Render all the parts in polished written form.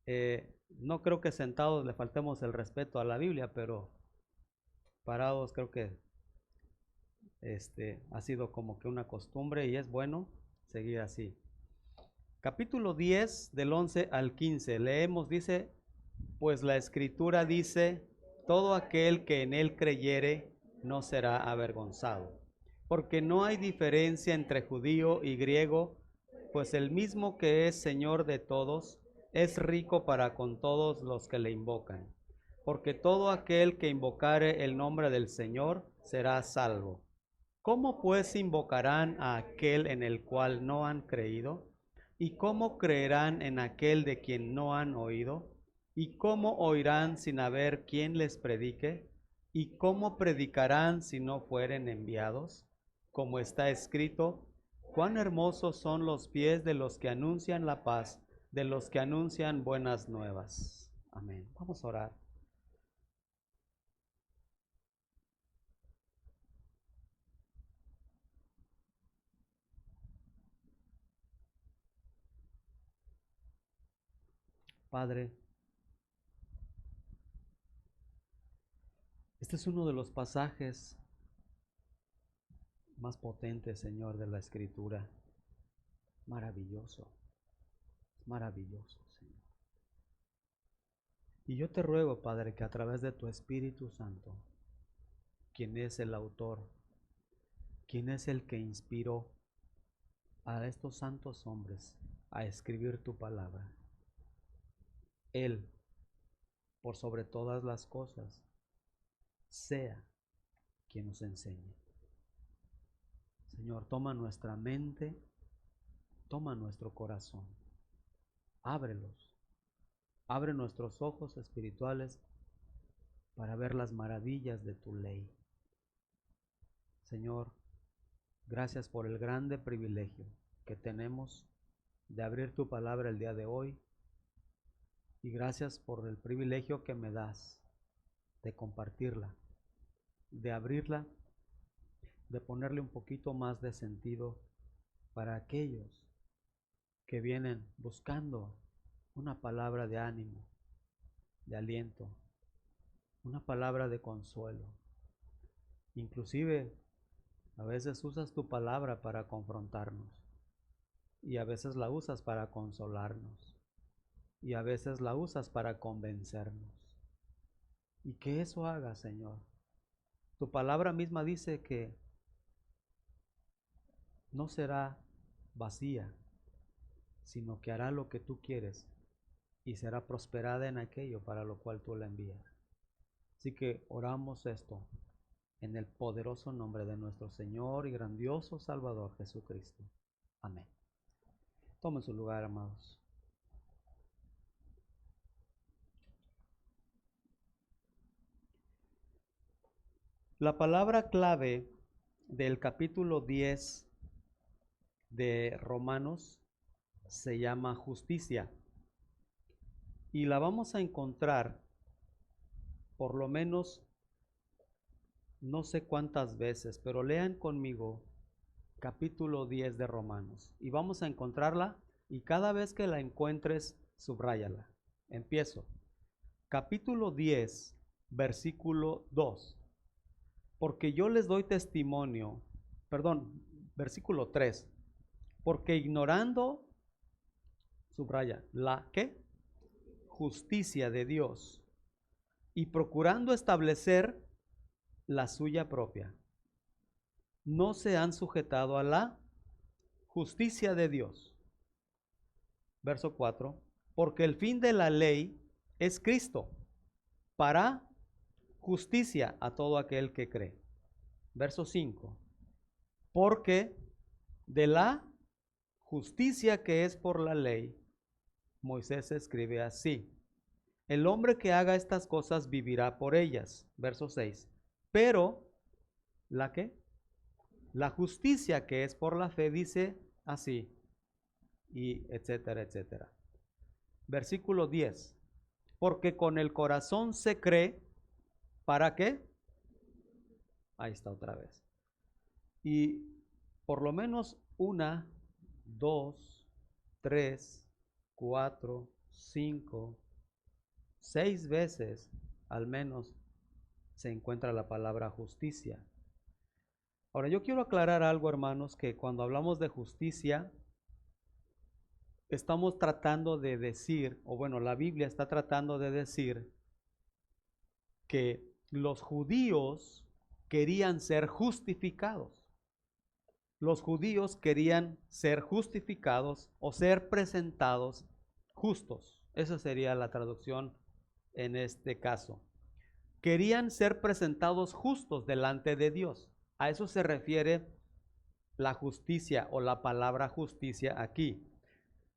No creo que sentados le faltemos el respeto a la Biblia, pero parados creo que ha sido como que una costumbre y es bueno seguir así. Capítulo 10 del 11 al 15. Leemos, dice, pues la escritura dice, todo aquel que en él creyere no será avergonzado, porque no hay diferencia entre judío y griego, pues el mismo que es Señor de todos, es rico para con todos los que le invocan. Porque todo aquel que invocare el nombre del Señor será salvo. ¿Cómo pues invocarán a aquel en el cual no han creído? ¿Y cómo creerán en aquel de quien no han oído? ¿Y cómo oirán sin haber quien les predique? ¿Y cómo predicarán si no fueren enviados? Como está escrito, cuán hermosos son los pies de los que anuncian la paz, de los que anuncian buenas nuevas. Amén. Vamos a orar. Padre, este es uno de los pasajes más potentes, Señor, de la Escritura. Maravilloso, maravilloso, Señor. Y yo te ruego, Padre, que a través de tu Espíritu Santo, quien es el autor, quien es el que inspiró a estos santos hombres a escribir tu palabra, Él, por sobre todas las cosas, sea quien nos enseñe. Señor, toma nuestra mente, toma nuestro corazón, ábrelos, abre nuestros ojos espirituales para ver las maravillas de tu ley. Señor, gracias por el grande privilegio que tenemos de abrir tu palabra el día de hoy y gracias por el privilegio que me das de compartirla, de abrirla, de ponerle un poquito más de sentido para aquellos que vienen buscando una palabra de ánimo, de aliento, una palabra de consuelo. Inclusive a veces usas tu palabra para confrontarnos y a veces la usas para consolarnos y a veces la usas para convencernos. Y que eso haga, Señor. Tu palabra misma dice que no será vacía, sino que hará lo que tú quieres y será prosperada en aquello para lo cual tú la envías. Así que oramos esto en el poderoso nombre de nuestro Señor y grandioso Salvador Jesucristo. Amén. Tomen su lugar, amados. La palabra clave del capítulo 10 de Romanos se llama justicia y la vamos a encontrar por lo menos no sé cuántas veces, pero lean conmigo capítulo 10 de Romanos y vamos a encontrarla y cada vez que la encuentres, subráyala. Empiezo. Capítulo 10, versículo 2. Porque yo les doy testimonio, perdón, versículo 3. Porque ignorando, subraya, la ¿qué? Justicia de Dios y procurando establecer la suya propia, no se han sujetado a la justicia de Dios. Verso 4, porque el fin de la ley es Cristo, para justicia a todo aquel que cree. Verso 5, porque de la justicia que es por la ley, Moisés escribe así: el hombre que haga estas cosas vivirá por ellas. Verso 6, pero ¿la qué? La justicia que es por la fe dice así, y etcétera, etcétera. Versículo 10. Porque con el corazón se cree, ¿para qué? Ahí está otra vez. Y por lo menos una, dos, tres, cuatro, 5, 6 veces al menos se encuentra la palabra justicia. Ahora, yo quiero aclarar algo, hermanos, que cuando hablamos de justicia, estamos tratando de decir, o bueno, la Biblia está tratando de decir que los judíos querían ser justificados. Los judíos querían ser justificados o ser presentados justos. Esa sería la traducción en este caso. Querían ser presentados justos delante de Dios. A eso se refiere la justicia o la palabra justicia aquí.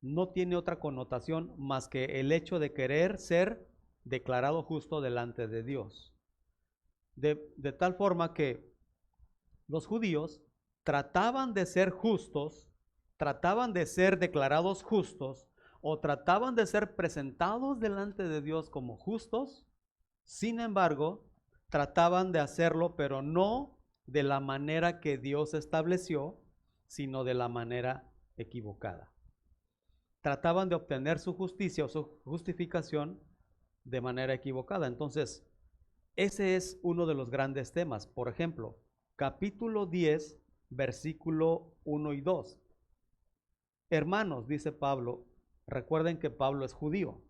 No tiene otra connotación más que el hecho de querer ser declarado justo delante de Dios. De tal forma que los judíos trataban de ser justos, trataban de ser declarados justos o trataban de ser presentados delante de Dios como justos. Sin embargo, trataban de hacerlo, pero no de la manera que Dios estableció, sino de la manera equivocada. Trataban de obtener su justicia o su justificación de manera equivocada. Entonces, ese es uno de los grandes temas. Por ejemplo, capítulo 10, versículo 1 y 2. Hermanos, dice Pablo, recuerden que Pablo es judío.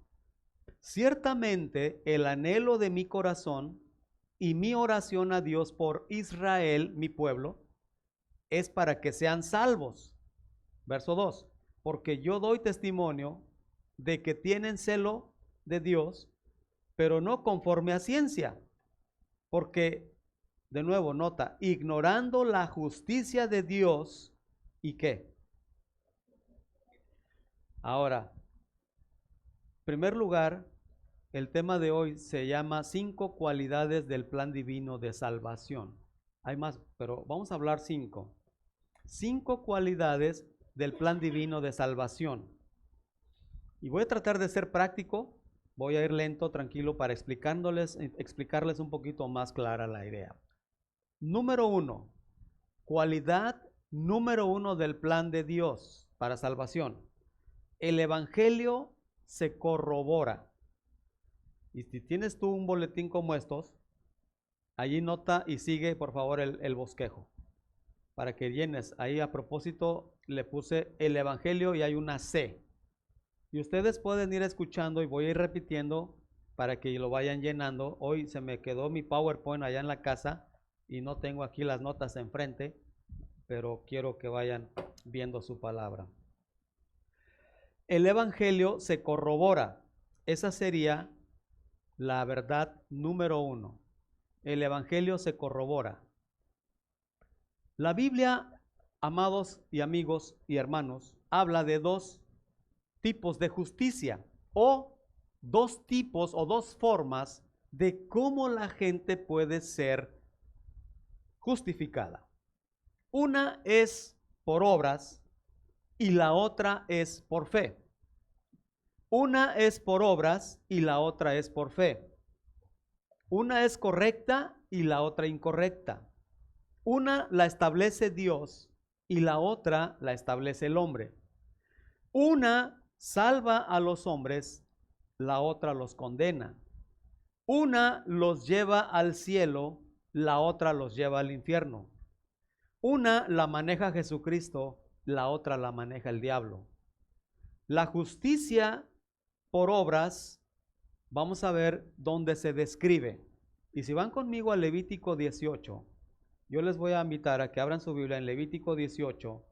Ciertamente el anhelo de mi corazón y mi oración a Dios por Israel, mi pueblo, es para que sean salvos. Verso 2. Porque yo doy testimonio de que tienen celo de Dios, pero no conforme a ciencia. Porque, de nuevo, nota, ignorando la justicia de Dios, ¿y qué? Ahora, en primer lugar, el tema de hoy se llama 5 cualidades del plan divino de salvación. Hay más, pero vamos a hablar 5. 5 cualidades del plan divino de salvación. Y voy a tratar de ser práctico, voy a ir lento, tranquilo, para explicarles un poquito más clara la idea. Número 1, cualidad número 1 del plan de Dios para salvación. El evangelio se corrobora. Y si tienes tú un boletín como estos, allí nota y sigue por favor el bosquejo para que llenes. Ahí a propósito le puse el evangelio y hay una C. Y ustedes pueden ir escuchando y voy a ir repitiendo para que lo vayan llenando. Hoy se me quedó mi PowerPoint allá en la casa y no tengo aquí las notas enfrente, pero quiero que vayan viendo su palabra. El evangelio se corrobora. Esa sería la verdad número 1. El evangelio se corrobora. La Biblia, amados y amigos y hermanos, habla de 2 tipos de justicia o 2 tipos o 2 formas de cómo la gente puede ser justificada. Una es por obras y la otra es por fe. Una es por obras y la otra es por fe. Una es correcta y la otra incorrecta. Una la establece Dios y la otra la establece el hombre. Una salva a los hombres, la otra los condena. Una los lleva al cielo, la otra los lleva al infierno. Una la maneja Jesucristo, la otra la maneja el diablo. La justicia por obras, vamos a ver dónde se describe. Y si van conmigo a Levítico 18, yo les voy a invitar a que abran su Biblia en Levítico 18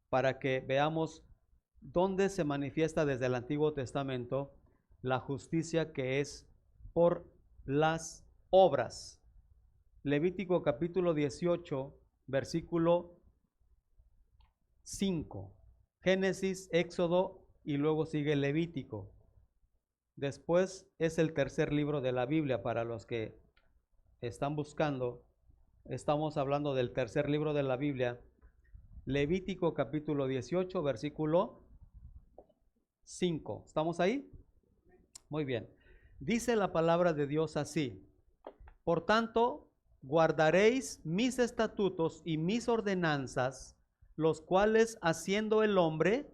para que veamos dónde se manifiesta desde el Antiguo Testamento la justicia que es por las obras. Levítico capítulo 18, versículo 5. Génesis, Éxodo y luego sigue Levítico. Después es el tercer libro de la Biblia para los que están buscando. Estamos hablando del tercer libro de la Biblia. Levítico capítulo 18, versículo 5. ¿Estamos ahí? Muy bien. Dice la palabra de Dios así: por tanto, guardaréis mis estatutos y mis ordenanzas, los cuales haciendo el hombre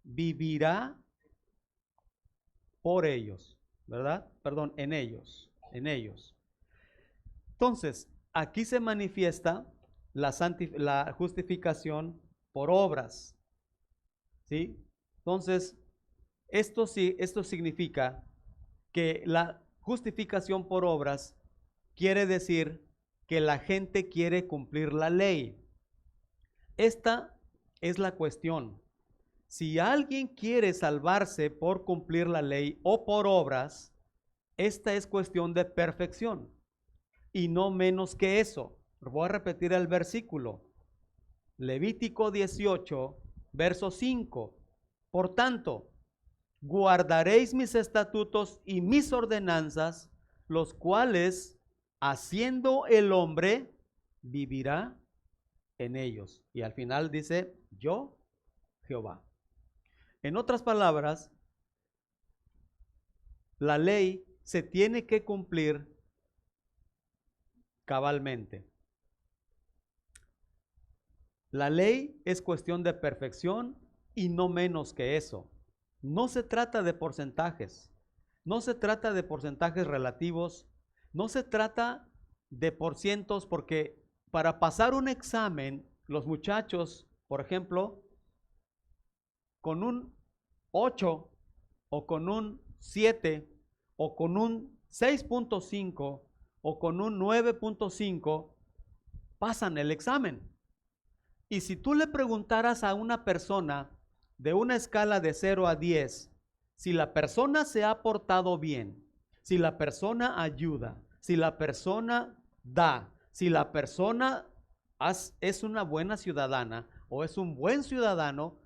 vivirá por ellos, ¿verdad? Perdón, en ellos. Entonces, aquí se manifiesta la justificación por obras, ¿sí? Entonces, esto significa que la justificación por obras quiere decir que la gente quiere cumplir la ley. Esta es la cuestión. Si alguien quiere salvarse por cumplir la ley o por obras, esta es cuestión de perfección y no menos que eso. Voy a repetir el versículo. Levítico 18, verso 5. Por tanto, guardaréis mis estatutos y mis ordenanzas, los cuales, haciendo el hombre, vivirá en ellos. Y al final dice, yo, Jehová. En otras palabras, la ley se tiene que cumplir cabalmente. La ley es cuestión de perfección y no menos que eso. No se trata de porcentajes, no se trata de porcentajes relativos, no se trata de porcientos, porque para pasar un examen, los muchachos, por ejemplo, con un 8 o con un 7 o con un 6.5 o con un 9.5 pasan el examen. Y si tú le preguntaras a una persona de una escala de 0 a 10, si la persona se ha portado bien, si la persona ayuda, si la persona da, si la persona es una buena ciudadana o es un buen ciudadano,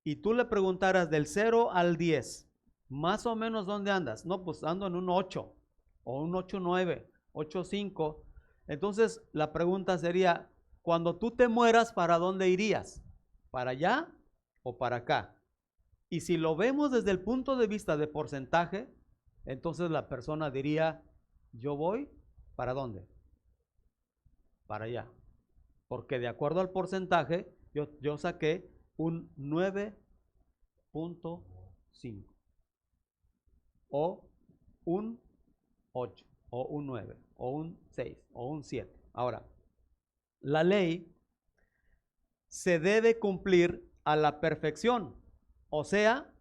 y tú le preguntaras del 0 al 10, más o menos ¿dónde andas? No, pues ando en un 8 o un 8.9, 8.5. Entonces la pregunta sería, cuando tú te mueras, ¿para dónde irías? ¿Para allá o para acá? Y si lo vemos desde el punto de vista de porcentaje, entonces la persona diría, yo voy, ¿para dónde? Para allá. Porque de acuerdo al porcentaje, yo saqué un 9.5 o un 8 o un 9 o un 6 o un 7. Ahora, la ley se debe cumplir a la perfección, o sea,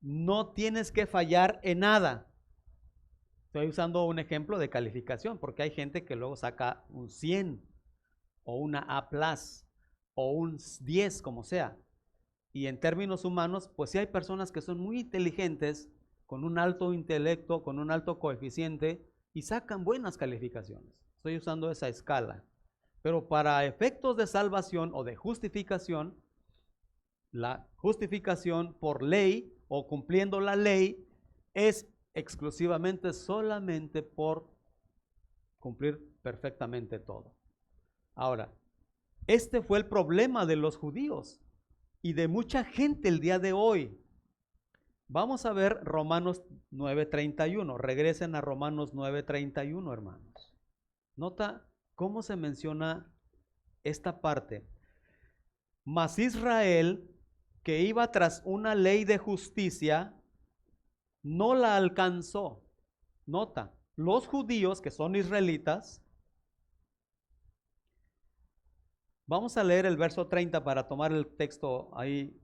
no tienes que fallar en nada. Estoy usando un ejemplo de calificación porque hay gente que luego saca un 100 o una A+, o un 10, como sea. Y en términos humanos, pues sí hay personas que son muy inteligentes, con un alto intelecto, con un alto coeficiente, y sacan buenas calificaciones. Estoy usando esa escala. Pero para efectos de salvación o de justificación, la justificación por ley o cumpliendo la ley es exclusivamente solamente por cumplir perfectamente todo. Ahora, este fue el problema de los judíos y de mucha gente el día de hoy. Vamos a ver Romanos 9:31. Regresen a Romanos 9:31, hermanos. Nota cómo se menciona esta parte. Mas Israel, que iba tras una ley de justicia, no la alcanzó. Nota, los judíos que son israelitas. Vamos a leer el verso 30 para tomar el texto ahí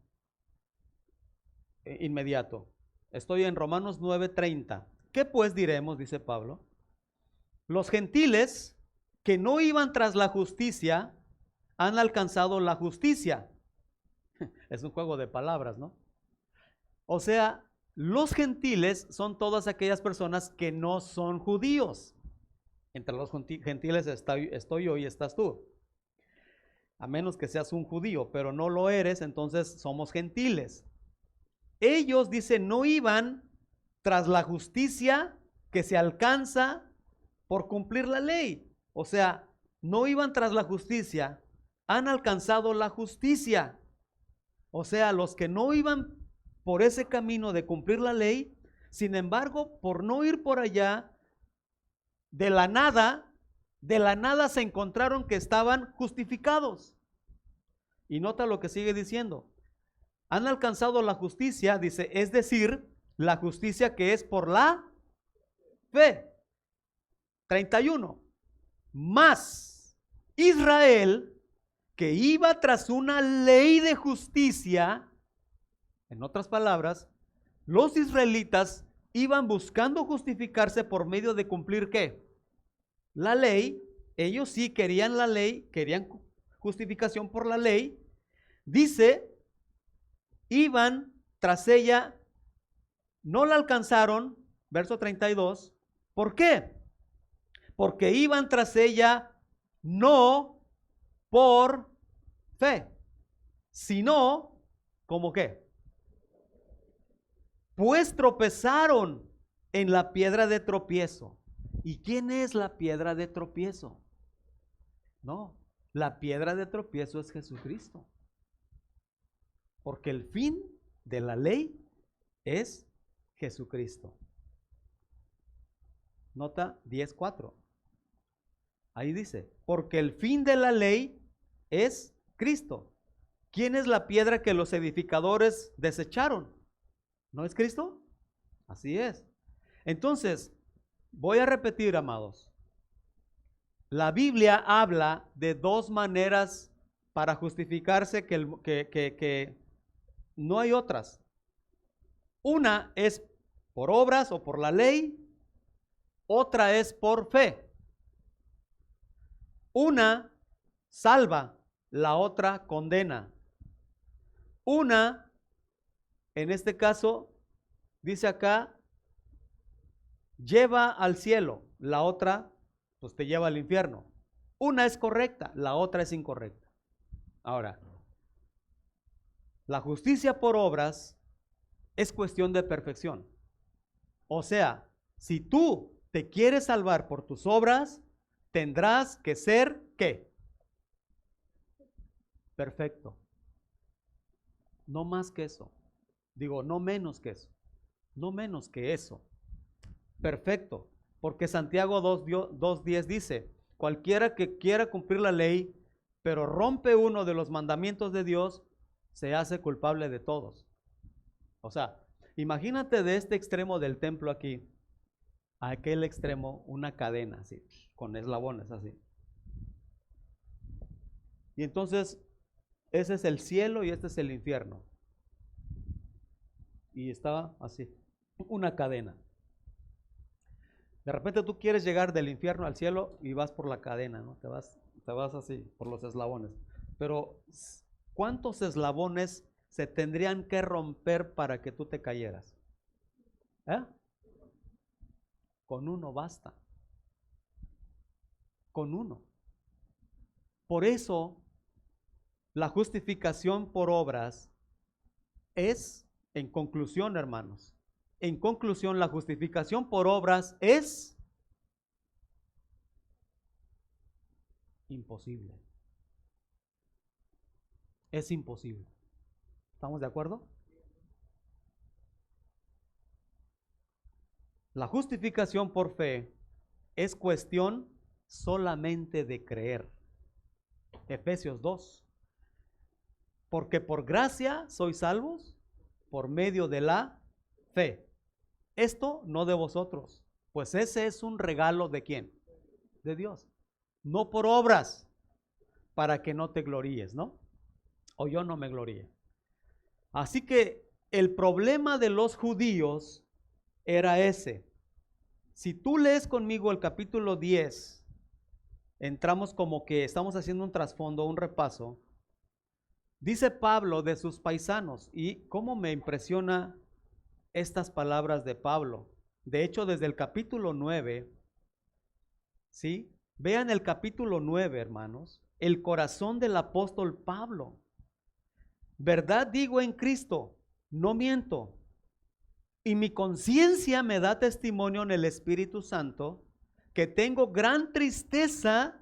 inmediato. Estoy en Romanos 9:30. ¿Qué pues diremos? Dice Pablo. Los gentiles que no iban tras la justicia han alcanzado la justicia. Es un juego de palabras, ¿no? O sea, los gentiles son todas aquellas personas que no son judíos. Entre los gentiles estoy yo y estás tú. A menos que seas un judío, pero no lo eres, entonces somos gentiles. Ellos, dicen, no iban tras la justicia que se alcanza por cumplir la ley. O sea, no iban tras la justicia, han alcanzado la justicia. O sea, los que no iban por ese camino de cumplir la ley, sin embargo, por no ir por allá, de la nada se encontraron que estaban justificados. Y nota lo que sigue diciendo. Han alcanzado la justicia, dice, es decir, la justicia que es por la fe. 31. Mas Israel, que iba tras una ley de justicia, en otras palabras, los israelitas iban buscando justificarse por medio de cumplir ¿qué? La ley. Ellos sí querían la ley, querían justificación por la ley. Dice, iban tras ella, no la alcanzaron, verso 32. ¿Por qué? Porque iban tras ella no por fe, sino, ¿cómo qué? Pues tropezaron en la piedra de tropiezo. ¿Y quién es la piedra de tropiezo? No, la piedra de tropiezo es Jesucristo. Porque el fin de la ley es Jesucristo. Nota 10:4. Ahí dice, porque el fin de la ley es Cristo. ¿Quién es la piedra que los edificadores desecharon? ¿No es Cristo? Así es. Entonces, voy a repetir, amados. La Biblia habla de dos maneras para justificarse que no hay otras. Una es por obras o por la ley, otra es por fe. Una salva, la otra condena. Una, en este caso, dice acá, lleva al cielo, la otra, pues te lleva al infierno. Una es correcta, la otra es incorrecta. Ahora, la justicia por obras es cuestión de perfección. O sea, si tú te quieres salvar por tus obras, tendrás que ser, ¿qué? Perfecto. No más que eso. Digo, no menos que eso. No menos que eso. Perfecto. Porque Santiago 2:10 dice, cualquiera que quiera cumplir la ley, pero rompe uno de los mandamientos de Dios, se hace culpable de todos. O sea, imagínate de este extremo del templo aquí, a aquel extremo una cadena así, con eslabones así. Y entonces, ese es el cielo y este es el infierno. Y estaba así, una cadena. De repente tú quieres llegar del infierno al cielo y vas por la cadena, ¿no? Te vas así, por los eslabones. Pero, ¿cuántos eslabones se tendrían que romper para que tú te cayeras? ¿Eh? Con uno basta. Con uno. Por eso, la justificación por obras es, en conclusión, hermanos, en conclusión, la justificación por obras es imposible. Es imposible. ¿Estamos de acuerdo? La justificación por fe es cuestión solamente de creer. Efesios 2. Porque por gracia sois salvos por medio de la fe. Esto no de vosotros, pues ese es un regalo ¿de quién? De Dios. No por obras, para que no te gloríes, ¿no? O yo no me gloríe. Así que el problema de los judíos era ese. Si tú lees conmigo el capítulo 10, entramos como que estamos haciendo un trasfondo, un repaso. Dice Pablo de sus paisanos, y cómo me impresiona estas palabras de Pablo. De hecho, desde el capítulo 9, ¿sí? Vean el capítulo 9, hermanos, el corazón del apóstol Pablo. Verdad digo en Cristo, no miento. Y mi conciencia me da testimonio en el Espíritu Santo que tengo gran tristeza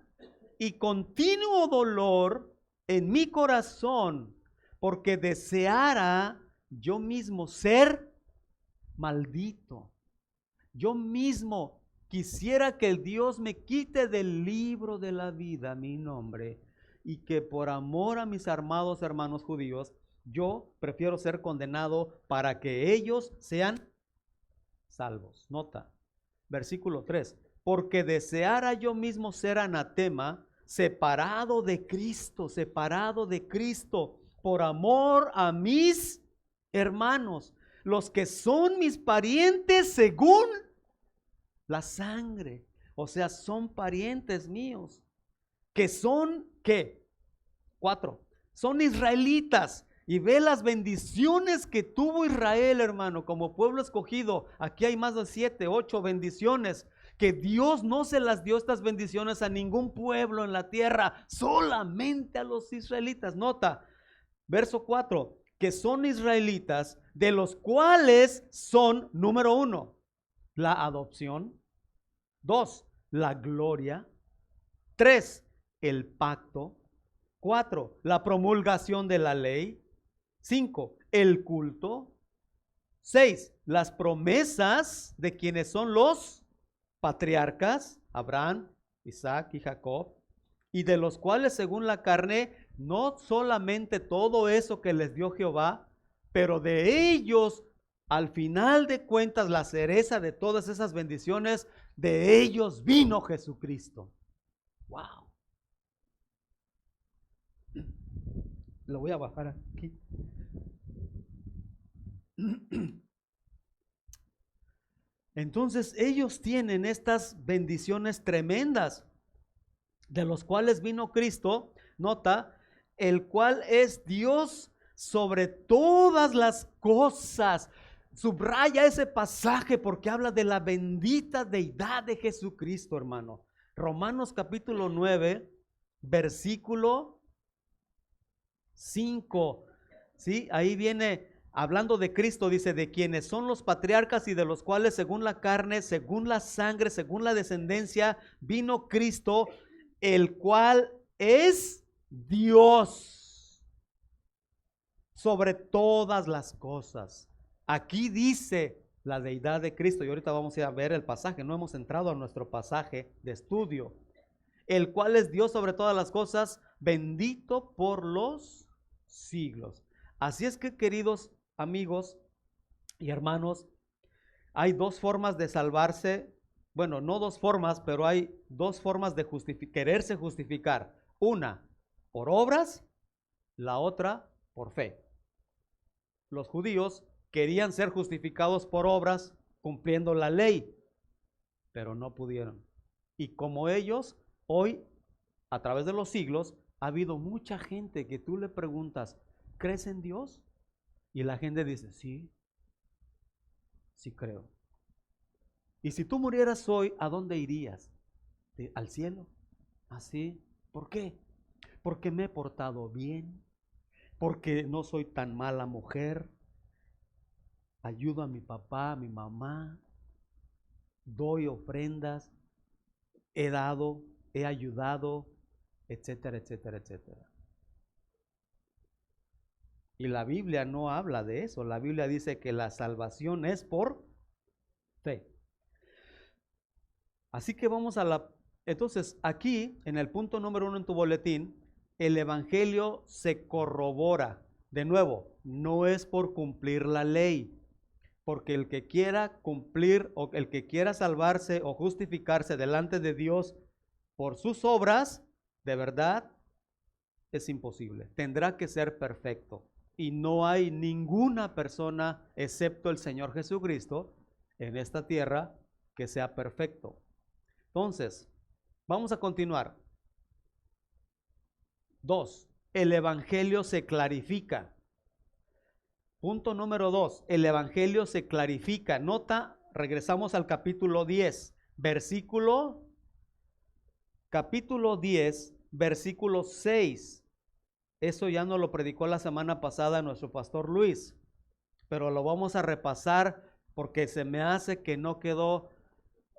y continuo dolor en mi corazón, porque deseara yo mismo ser maldito. Yo mismo quisiera que el Dios me quite del libro de la vida mi nombre, y que por amor a mis amados hermanos judíos, yo prefiero ser condenado para que ellos sean salvos. Nota, versículo 3. Porque deseara yo mismo ser anatema, separado de Cristo, por amor a mis hermanos, los que son mis parientes según la sangre. O sea, son parientes míos, que son, ¿qué? 4. Son israelitas. Y ve las bendiciones que tuvo Israel, hermano, como pueblo escogido. Aquí hay más de 7, 8 bendiciones, que Dios no se las dio estas bendiciones a ningún pueblo en la tierra, solamente a los israelitas. Nota, verso 4, que son israelitas, de los cuales son, número 1, la adopción; 2, la gloria; 3, el pacto; 4, la promulgación de la ley; 5, el culto; 6, las promesas de quienes son los patriarcas, Abraham, Isaac y Jacob, y de los cuales según la carne, no solamente todo eso que les dio Jehová, pero de ellos, al final de cuentas, la cereza de todas esas bendiciones, de ellos vino Jesucristo. Wow. Lo voy a bajar aquí. Entonces ellos tienen estas bendiciones tremendas, de los cuales vino Cristo. Nota, el cual es Dios sobre todas las cosas. Subraya ese pasaje porque habla de la bendita deidad de Jesucristo, hermano. Romanos capítulo 9, versículo 5. ¿Sí? Ahí viene hablando de Cristo, dice, de quienes son los patriarcas y de los cuales según la carne, según la sangre, según la descendencia, vino Cristo, el cual es Dios sobre todas las cosas. Aquí dice la deidad de Cristo, y ahorita vamos a ir a ver el pasaje, no hemos entrado a nuestro pasaje de estudio. El cual es Dios sobre todas las cosas, bendito por los siglos. Así es que, queridos amigos y hermanos, hay dos formas de salvarse. Bueno, no dos formas, pero hay dos formas de quererse justificar. Una, por obras; la otra, por fe. Los judíos querían ser justificados por obras, cumpliendo la ley, pero no pudieron. Y como ellos, hoy, a través de los siglos, ha habido mucha gente que tú le preguntas, ¿crees en Dios? Y la gente dice, sí, sí creo. Y si tú murieras hoy, ¿a dónde irías? ¿Al cielo? ¿Así? ¿Por qué? Porque me he portado bien, porque no soy tan mala mujer, ayudo a mi papá, a mi mamá, doy ofrendas, he dado, he ayudado, etcétera, etcétera, etcétera. Y la Biblia no habla de eso. La Biblia dice que la salvación es por fe. Así que vamos a la... Entonces, aquí, en el punto número 1 en tu boletín, el evangelio se corrobora. De nuevo, no es por cumplir la ley, porque el que quiera cumplir o el que quiera salvarse o justificarse delante de Dios por sus obras, de verdad, es imposible. Tendrá que ser perfecto. Y no hay ninguna persona, excepto el Señor Jesucristo, en esta tierra que sea perfecto. Entonces, vamos a continuar. 2. El evangelio se clarifica. Punto número 2. El evangelio se clarifica. Nota, regresamos al capítulo 10, capítulo 10, versículo 6. Eso ya nos lo predicó la semana pasada nuestro pastor Luis, pero lo vamos a repasar porque se me hace que no quedó,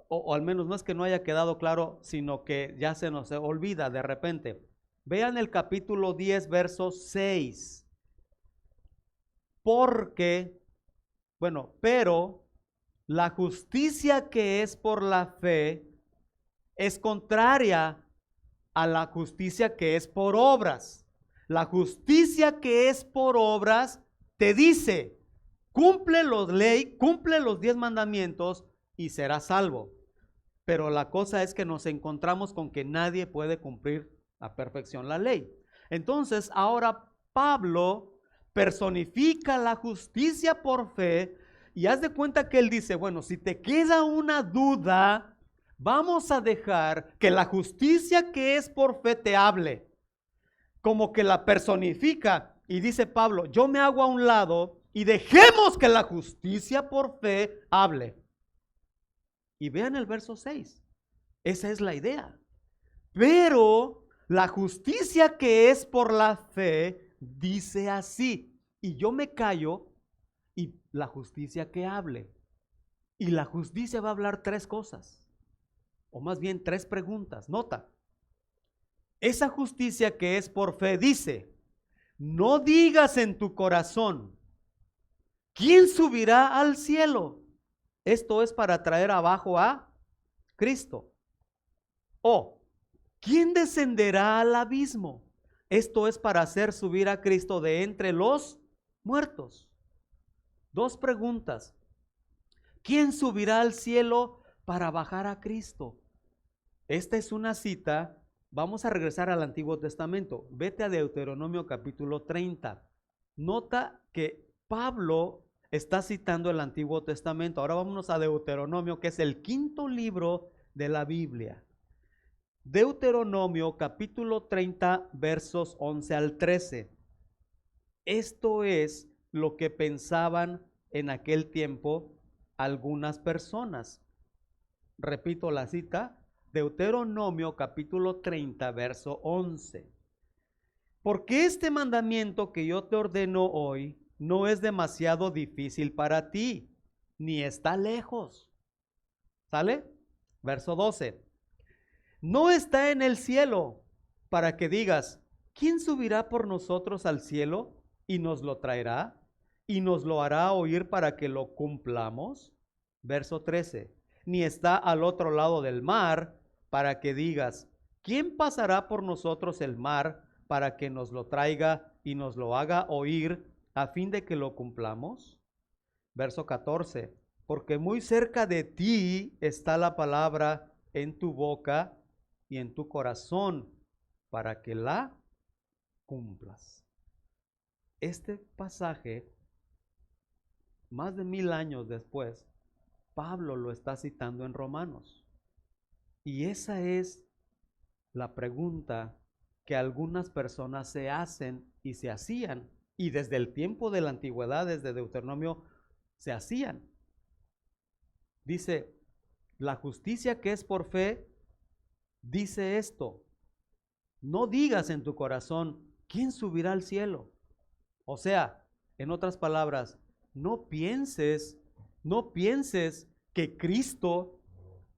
o al menos no es que no haya quedado claro, sino que ya se nos olvida de repente. Vean el capítulo 10, verso 6. Pero la justicia que es por la fe es contraria a la justicia que es por obras. La justicia que es por obras te dice, cumple los 10 mandamientos y serás salvo. Pero la cosa es que nos encontramos con que nadie puede cumplir a perfección la ley. Entonces, ahora Pablo personifica la justicia por fe y haz de cuenta que él dice, bueno, si te queda una duda, vamos a dejar que la justicia que es por fe te hable. Como que la personifica y dice Pablo, yo me hago a un lado y dejemos que la justicia por fe hable. Y vean el verso 6. Esa es la idea. Pero la justicia que es por la fe dice así. Y yo me callo y la justicia que hable. Y la justicia va a hablar 3 cosas. O más bien 3 preguntas. Nota. Esa justicia que es por fe dice, no digas en tu corazón, ¿quién subirá al cielo? Esto es para traer abajo a Cristo. O, ¿quién descenderá al abismo? Esto es para hacer subir a Cristo de entre los muertos. 2 preguntas. ¿Quién subirá al cielo para bajar a Cristo? Esta es una cita. Vamos a regresar al Antiguo Testamento. Vete a Deuteronomio capítulo 30. Nota que Pablo está citando el Antiguo Testamento. Ahora vámonos a Deuteronomio, que es el 5º libro de la Biblia. Deuteronomio capítulo 30, versos 11 al 13. Esto es lo que pensaban en aquel tiempo algunas personas. Repito la cita, Deuteronomio capítulo 30, verso 11. Porque este mandamiento que yo te ordeno hoy no es demasiado difícil para ti, ni está lejos. ¿Sale? Verso 12. No está en el cielo para que digas, ¿quién subirá por nosotros al cielo y nos lo traerá y nos lo hará oír para que lo cumplamos? Verso 13. Ni está al otro lado del mar para que digas, ¿quién pasará por nosotros el mar para que nos lo traiga y nos lo haga oír a fin de que lo cumplamos? Verso 14. Porque muy cerca de ti está la palabra en tu boca y en tu corazón para que la cumplas. Este pasaje, más de 1000 años después, Pablo lo está citando en Romanos. Y esa es la pregunta que algunas personas se hacen y se hacían. Y desde el tiempo de la antigüedad, desde Deuteronomio, se hacían. Dice, la justicia que es por fe, dice esto. No digas en tu corazón, ¿quién subirá al cielo? O sea, en otras palabras, no pienses que Cristo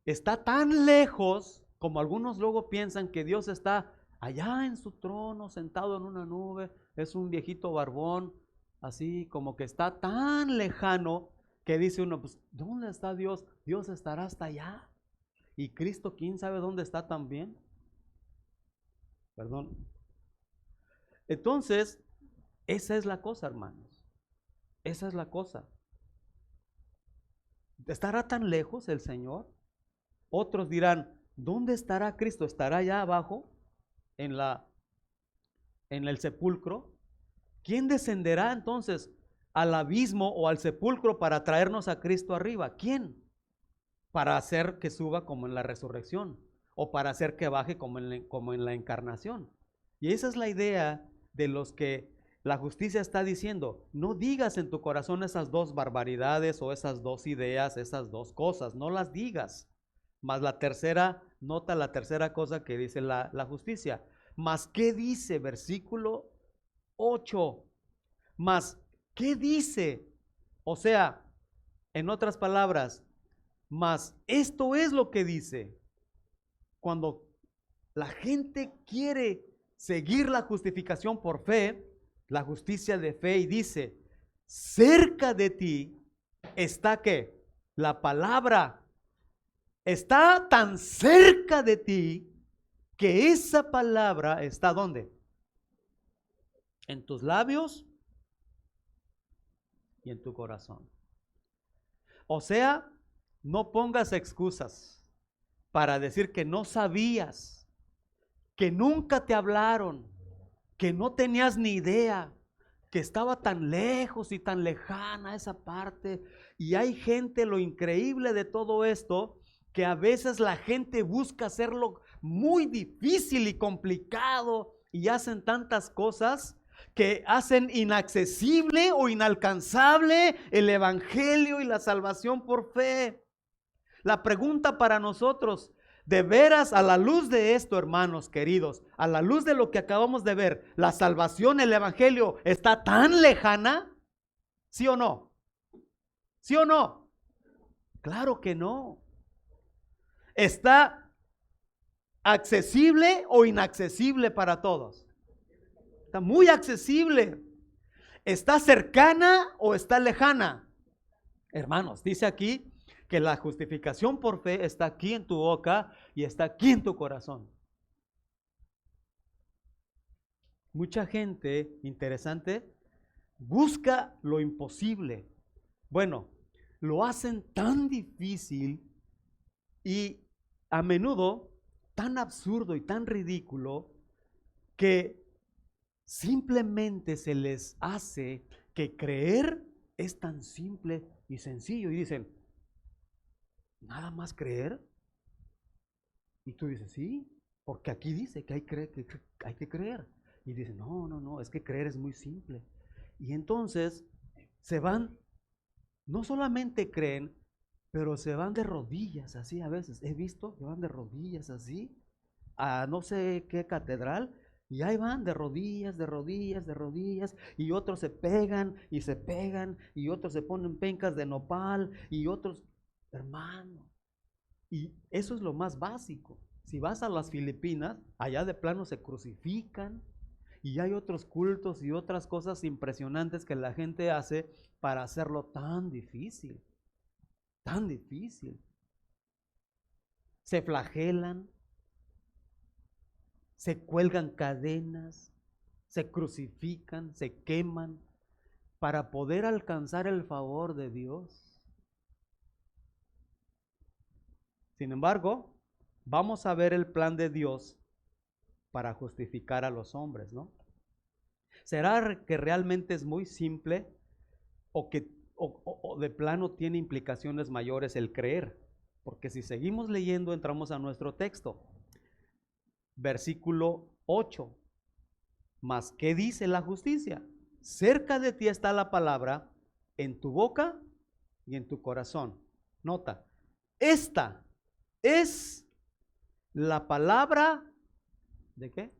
está tan lejos, como algunos luego piensan que Dios está allá en su trono, sentado en una nube, es un viejito barbón, así como que está tan lejano que dice uno, pues, ¿dónde está Dios? Dios estará hasta allá. Y Cristo, ¿quién sabe dónde está también? Perdón. Entonces, esa es la cosa, hermanos. Esa es la cosa. ¿Estará tan lejos el Señor? Otros dirán, ¿dónde estará Cristo? ¿Estará allá abajo en el sepulcro? ¿Quién descenderá entonces al abismo o al sepulcro para traernos a Cristo arriba? ¿Quién? Para hacer que suba como en la resurrección o para hacer que baje como en la encarnación. Y esa es la idea de los que la justicia está diciendo. No digas en tu corazón esas 2 barbaridades o esas 2 ideas, esas 2 cosas, no las digas. Más la tercera, nota la tercera cosa que dice la justicia. Más, ¿qué dice? Versículo 8. Más, ¿qué dice? O sea, en otras palabras, más esto es lo que dice. Cuando la gente quiere seguir la justificación por fe, la justicia de fe, y dice, cerca de ti está ¿qué? La palabra. Está tan cerca de ti que esa palabra está ¿dónde? En tus labios y en tu corazón. O sea, no pongas excusas para decir que no sabías, que nunca te hablaron, que no tenías ni idea, que estaba tan lejos y tan lejana esa parte. Y hay gente, lo increíble de todo esto, que a veces la gente busca hacerlo muy difícil y complicado y hacen tantas cosas que hacen inaccesible o inalcanzable el evangelio y la salvación por fe. La pregunta para nosotros, de veras, a la luz de esto, hermanos queridos, a la luz de lo que acabamos de ver, ¿la salvación, el evangelio, está tan lejana? ¿Sí o no? ¿Sí o no? Claro que no. ¿Está accesible o inaccesible para todos? Está muy accesible. ¿Está cercana o está lejana? Hermanos, dice aquí que la justificación por fe está aquí en tu boca y está aquí en tu corazón. Mucha gente, interesante, busca lo imposible. Bueno, lo hacen tan difícil y a menudo tan absurdo y tan ridículo que simplemente se les hace que creer es tan simple y sencillo. Y dicen, ¿nada más creer? Y tú dices, sí, porque aquí dice que hay que creer. Y dicen, no, es que creer es muy simple. Y entonces se van, no solamente creen, pero se van de rodillas así a veces. He visto que van de rodillas así a no sé qué catedral. Y ahí van de rodillas, de rodillas, de rodillas, y otros se pegan, y otros se ponen pencas de nopal, y otros, hermano. Y eso es lo más básico. Si vas a las Filipinas, allá de plano se crucifican, y hay otros cultos y otras cosas impresionantes que la gente hace para hacerlo tan difícil, tan difícil. Se flagelan, se cuelgan cadenas, se crucifican, se queman para poder alcanzar el favor de Dios. Sin embargo, vamos a ver el plan de Dios para justificar a los hombres, ¿no? ¿Será que realmente es muy simple o que de plano tiene implicaciones mayores el creer? Porque si seguimos leyendo, entramos a nuestro texto. Versículo 8. Mas, ¿qué dice la justicia? Cerca de ti está la palabra, en tu boca y en tu corazón. Nota, esta es la palabra ¿de qué?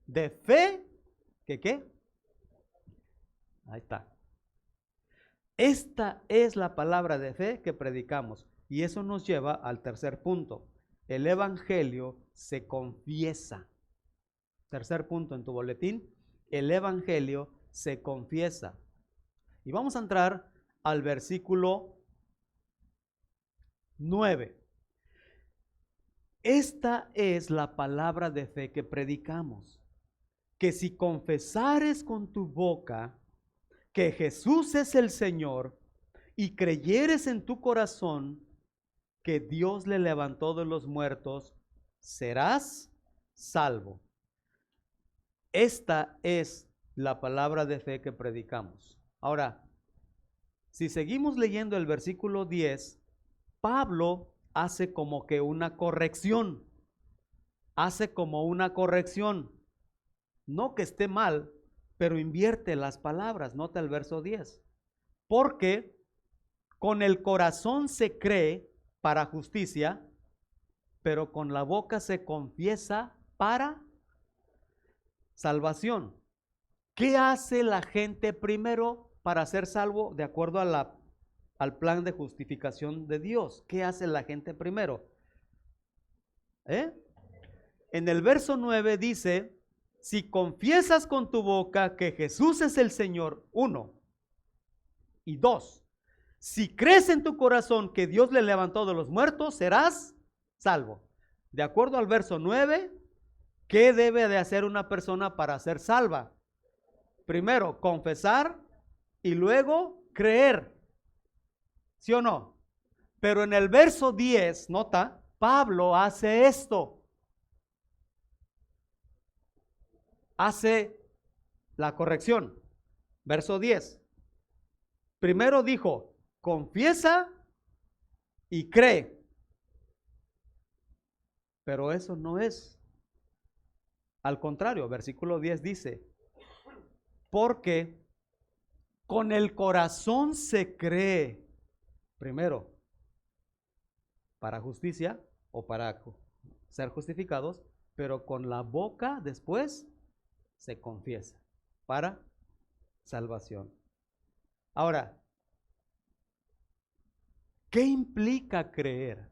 De fe, ¿que qué? Ahí está. Esta es la palabra de fe que predicamos. Y eso nos lleva al tercer punto. El evangelio se confiesa. Tercer punto en tu boletín. El evangelio se confiesa. Y vamos a entrar al versículo 9. Esta es la palabra de fe que predicamos. Que si confesares con tu boca que Jesús es el Señor y creyeres en tu corazón que Dios le levantó de los muertos, serás salvo. Esta es la palabra de fe que predicamos. Ahora, si seguimos leyendo el versículo 10, Pablo hace como que una corrección. Hace como una corrección. No que esté mal, pero invierte las palabras. Nota el verso 10. Porque con el corazón se cree para justicia, pero con la boca se confiesa para salvación. ¿Qué hace la gente primero para ser salvo de acuerdo a al plan de justificación de Dios? ¿Qué hace la gente primero? En el verso 9 dice, si confiesas con tu boca que Jesús es el Señor, 1, y 2, si crees en tu corazón que Dios le levantó de los muertos, serás salvo. De acuerdo al verso 9, ¿qué debe de hacer una persona para ser salva? Primero, confesar y luego creer. ¿Sí o no? Pero en el verso 10, nota, Pablo hace esto. Hace la corrección. Verso 10. Primero dijo, confiesa y cree. Pero eso no es. Al contrario, versículo 10 dice, porque con el corazón se cree, primero, para justicia o para ser justificados, pero con la boca después se confiesa para salvación. Ahora, ¿qué implica creer?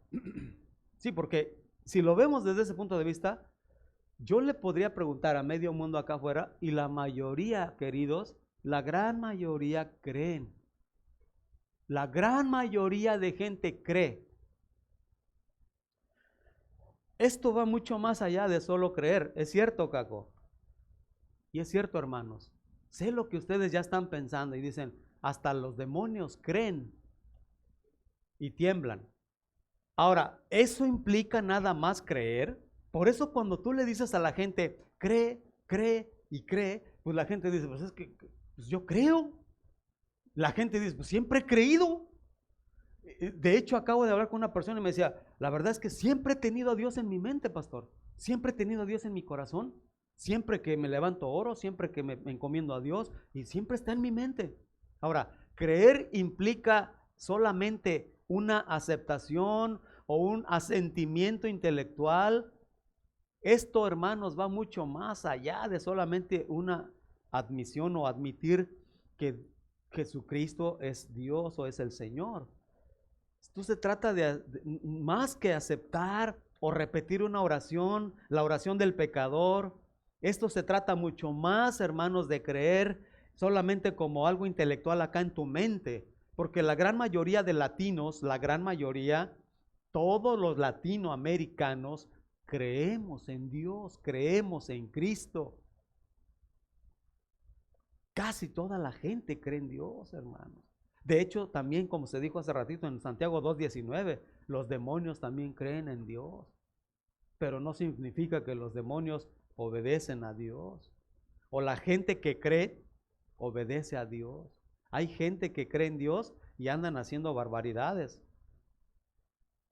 Sí, porque si lo vemos desde ese punto de vista, yo le podría preguntar a medio mundo acá afuera y la mayoría, queridos, la gran mayoría creen. La gran mayoría de gente cree. Esto va mucho más allá de solo creer. ¿Es cierto, Caco? Y es cierto, hermanos. Sé lo que ustedes ya están pensando y dicen, hasta los demonios creen y tiemblan. Ahora, ¿eso implica nada más creer? Por eso cuando tú le dices a la gente, cree, cree y cree, pues la gente dice, pues es que pues yo creo. La gente dice, pues siempre he creído. De hecho, acabo de hablar con una persona y me decía, la verdad es que siempre he tenido a Dios en mi mente, pastor. Siempre he tenido a Dios en mi corazón. Siempre que me levanto oro, siempre que me encomiendo a Dios y siempre está en mi mente. Ahora, creer implica solamente una aceptación o un asentimiento intelectual. Esto, hermanos, va mucho más allá de solamente una admisión o admitir que Jesucristo es Dios o es el Señor. Esto se trata de más que aceptar o repetir una oración, la oración del pecador. Esto se trata mucho más, hermanos, de creer solamente como algo intelectual acá en tu mente, porque la gran mayoría de latinos, la gran mayoría, todos los latinoamericanos, creemos en Dios, creemos en Cristo. Casi toda la gente cree en Dios, hermanos. De hecho, también como se dijo hace ratito en Santiago 2:19, los demonios también creen en Dios. Pero no significa que los demonios obedecen a Dios. O la gente que cree obedece a Dios. Hay gente que cree en Dios y andan haciendo barbaridades.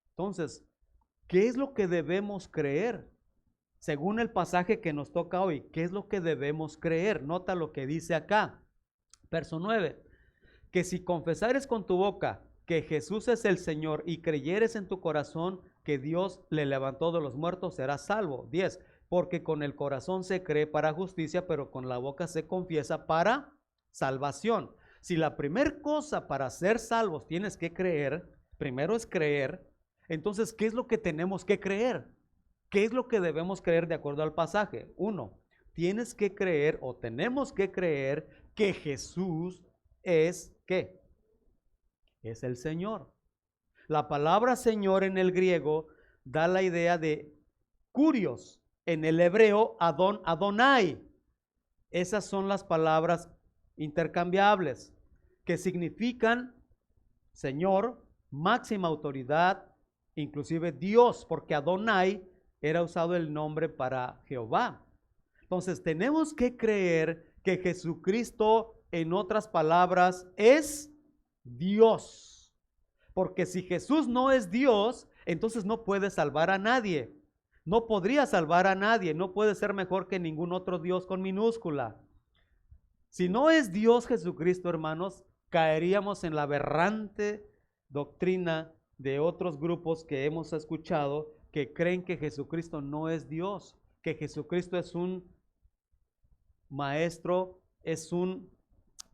Entonces, ¿qué es lo que debemos creer? Según el pasaje que nos toca hoy, ¿qué es lo que debemos creer? Nota lo que dice acá. Verso 9. Que si confesares con tu boca que Jesús es el Señor y creyeres en tu corazón que Dios le levantó de los muertos, serás salvo. 10. Porque con el corazón se cree para justicia, pero con la boca se confiesa para salvación. Si la primera cosa para ser salvos tienes que creer, primero es creer, entonces, ¿qué es lo que tenemos que creer? ¿Qué es lo que debemos creer de acuerdo al pasaje? 1. Tienes que creer o tenemos que creer que Jesús es, ¿qué? Es el Señor. La palabra Señor en el griego da la idea de Kurios, en el hebreo Adonai. Esas son las palabras intercambiables que significan Señor, máxima autoridad, inclusive Dios, porque Adonai era usado el nombre para Jehová. Entonces tenemos que creer que Jesucristo, en otras palabras, es Dios. Porque si Jesús no es Dios, entonces no puede salvar a nadie. No podría salvar a nadie, no puede ser mejor que ningún otro Dios con minúscula. Si no es Dios Jesucristo, hermanos, caeríamos en la aberrante doctrina de otros grupos que hemos escuchado que creen que Jesucristo no es Dios, que Jesucristo es un maestro, es un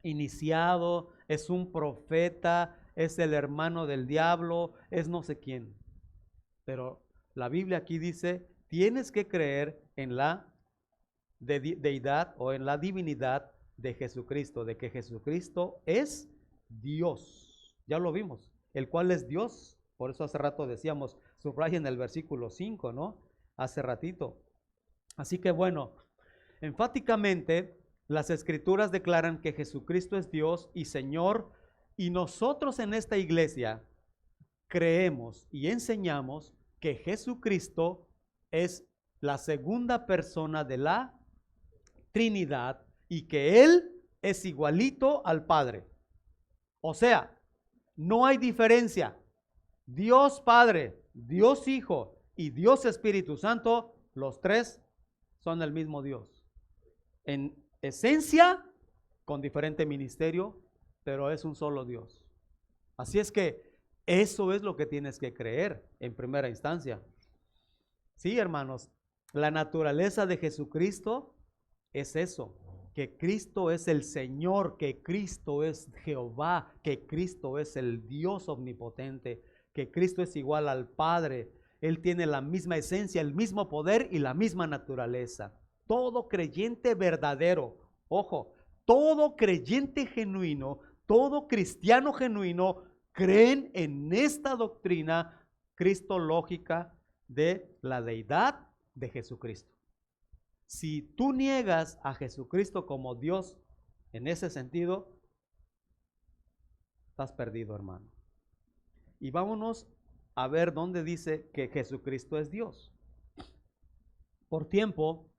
iniciado, es un profeta, es el hermano del diablo, es no sé quién. Pero la Biblia aquí dice, tienes que creer en la deidad o en la divinidad de Jesucristo, de que Jesucristo es Dios. Ya lo vimos, el cual es Dios. Por eso hace rato decíamos, subrayen el versículo 5, ¿no? Hace ratito. Así que bueno, enfáticamente las Escrituras declaran que Jesucristo es Dios y Señor Y nosotros en esta iglesia creemos y enseñamos que Jesucristo es la segunda persona de la Trinidad y que Él es igualito al Padre. O sea, no hay diferencia. Dios Padre, Dios Hijo y Dios Espíritu Santo, los tres son el mismo Dios. En esencia, con diferente ministerio, pero es un solo Dios. Así es que eso es lo que tienes que creer en primera instancia. Sí, hermanos, la naturaleza de Jesucristo es eso, que Cristo es el Señor, que Cristo es Jehová, que Cristo es el Dios omnipotente, que Cristo es igual al Padre. Él tiene la misma esencia, el mismo poder y la misma naturaleza. Todo creyente verdadero, ojo, todo creyente genuino, todo cristiano genuino, creen en esta doctrina cristológica de la deidad de Jesucristo. Si tú niegas a Jesucristo como Dios en ese sentido, estás perdido, hermano. Y vámonos a ver dónde dice que Jesucristo es Dios. Por tiempo,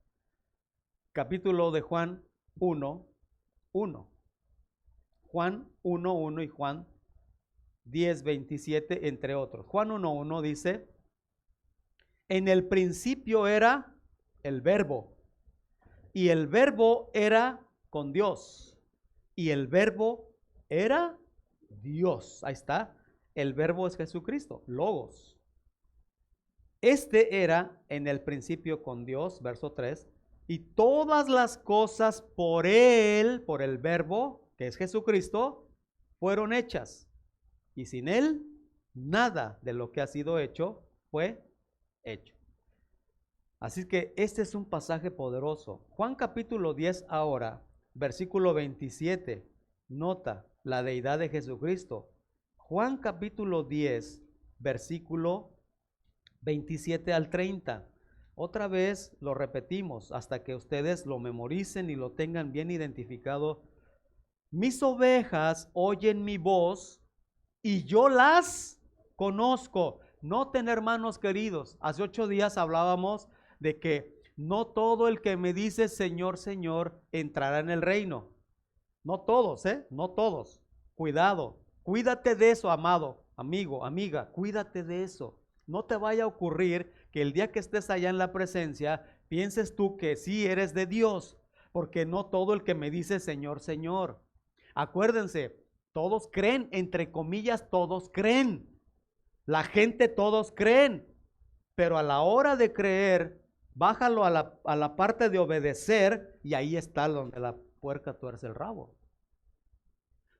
capítulo de Juan 1:1. Juan 1:1 y Juan 10:27, entre otros. Juan 1:1 dice: en el principio era el Verbo, y el Verbo era con Dios, y el Verbo era Dios. Ahí está. El Verbo es Jesucristo, Logos. Este era en el principio con Dios, verso 3, y todas las cosas por Él, por el Verbo, que es Jesucristo, fueron hechas. Y sin Él, nada de lo que ha sido hecho fue hecho. Así que este es un pasaje poderoso. Juan capítulo 10 ahora, versículo 27, nota la deidad de Jesucristo. Juan capítulo 10, versículo 27 al 30. Otra vez lo repetimos hasta que ustedes lo memoricen y lo tengan bien identificado. Mis ovejas oyen mi voz y yo las conozco. Noten, hermanos queridos, hace 8 días hablábamos de que no todo el que me dice Señor, Señor, entrará en el reino. No todos, no todos. Cuidado, cuídate de eso, amado, amigo, amiga, cuídate de eso. No te vaya a ocurrir que el día que estés allá en la presencia, pienses tú que sí eres de Dios, porque no todo el que me dice Señor, Señor. Acuérdense, todos creen, entre comillas, todos creen. La gente todos creen, pero a la hora de creer, bájalo a la parte de obedecer y ahí está donde la puerca tuerce el rabo.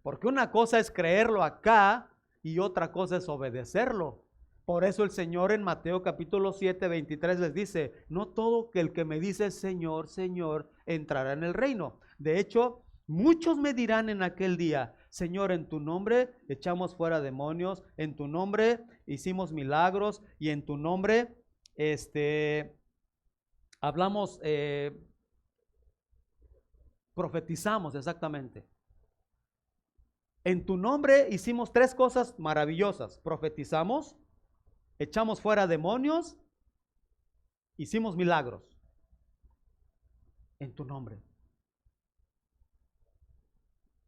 Porque una cosa es creerlo acá y otra cosa es obedecerlo. Por eso el Señor en Mateo capítulo 7, 23 les dice, no todo el que me dice Señor, Señor, entrará en el reino. De hecho, muchos me dirán en aquel día, Señor, en tu nombre echamos fuera demonios, en tu nombre hicimos milagros y en tu nombre hablamos, profetizamos exactamente. En tu nombre hicimos 3 cosas maravillosas. Profetizamos, echamos fuera demonios, hicimos milagros. En tu nombre.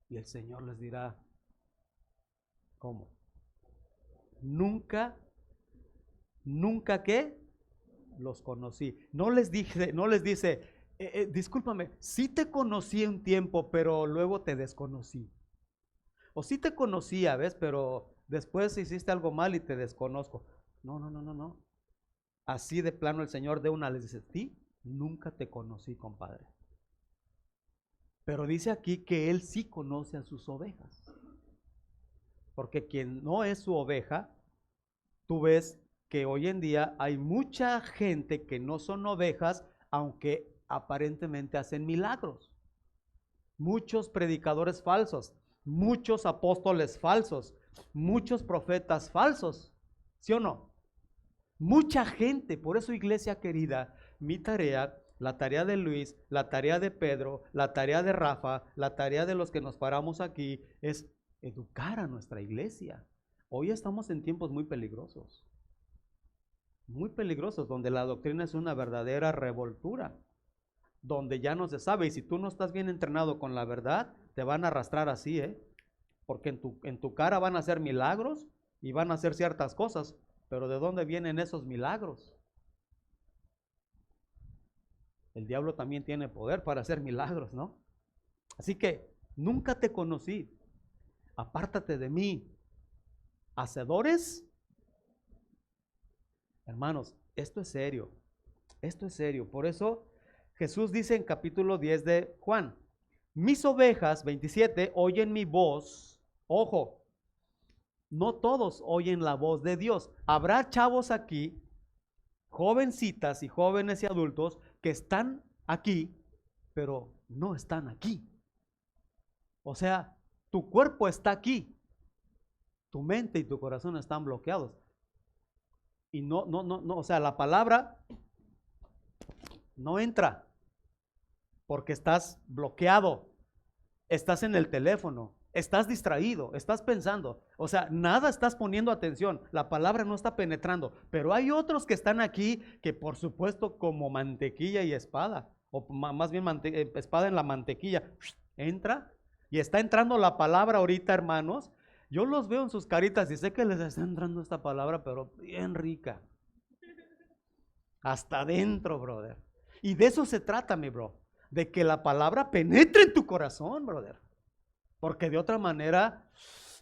Y el Señor les dirá, ¿cómo? Nunca ¿qué? Los conocí. No les dice, discúlpame, sí te conocí un tiempo, pero luego te desconocí. O sí te conocía, ¿ves? Pero después hiciste algo mal y te desconozco. No. Así de plano el Señor de una les dice, sí, nunca te conocí, compadre. Pero dice aquí que Él sí conoce a sus ovejas. Porque quien no es su oveja, tú ves que hoy en día hay mucha gente que no son ovejas, aunque aparentemente hacen milagros. Muchos predicadores falsos, muchos apóstoles falsos, muchos profetas falsos, ¿sí o no? Mucha gente. Por eso, iglesia querida, mi tarea, la tarea de Luis, la tarea de Pedro, la tarea de Rafa, la tarea de los que nos paramos aquí es educar a nuestra iglesia. Hoy estamos en tiempos muy peligrosos, donde la doctrina es una verdadera revoltura, donde ya no se sabe, y si tú no estás bien entrenado con la verdad, te van a arrastrar así, porque en tu cara van a hacer milagros y van a hacer ciertas cosas, pero ¿de dónde vienen esos milagros? El diablo también tiene poder para hacer milagros, ¿no? Así que nunca te conocí, apártate de mí, hacedores. Hermanos, esto es serio, por eso Jesús dice en capítulo 10 de Juan, mis ovejas, 27, oyen mi voz. Ojo, no todos oyen la voz de Dios. Habrá chavos aquí, jovencitas y jóvenes y adultos, que están aquí, pero no están aquí. O sea, tu cuerpo está aquí, tu mente y tu corazón están bloqueados. Y no, o sea, la palabra no entra porque estás bloqueado, estás en el teléfono, estás distraído, estás pensando, o sea, nada estás poniendo atención, la palabra no está penetrando, pero hay otros que están aquí que por supuesto como mantequilla y espada, o más bien espada en la mantequilla, entra y está entrando la palabra ahorita, hermanos. Yo los veo en sus caritas y sé que les está entrando esta palabra, pero bien rica, hasta adentro, brother. Y de eso se trata, mi bro, de que la palabra penetre en tu corazón, brother. Porque de otra manera,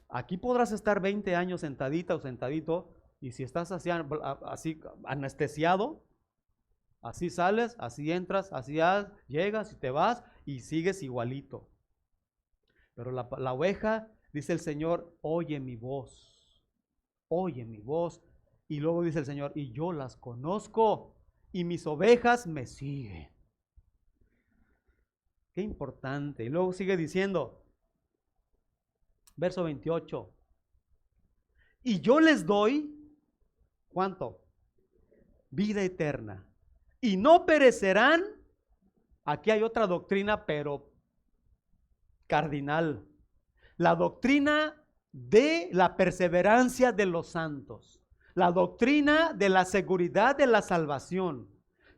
aquí podrás estar 20 años sentadita o sentadito, y si estás así anestesiado, así sales, así entras, así llegas y te vas y sigues igualito. Pero la oveja, dice el Señor, oye mi voz, y luego dice el Señor, y yo las conozco, y mis ovejas me siguen. Qué importante. Y luego sigue diciendo, verso 28, y yo les doy, ¿cuánto? Vida eterna, y no perecerán. Aquí hay otra doctrina, pero cardinal, la doctrina de la perseverancia de los santos, la doctrina de la seguridad de la salvación,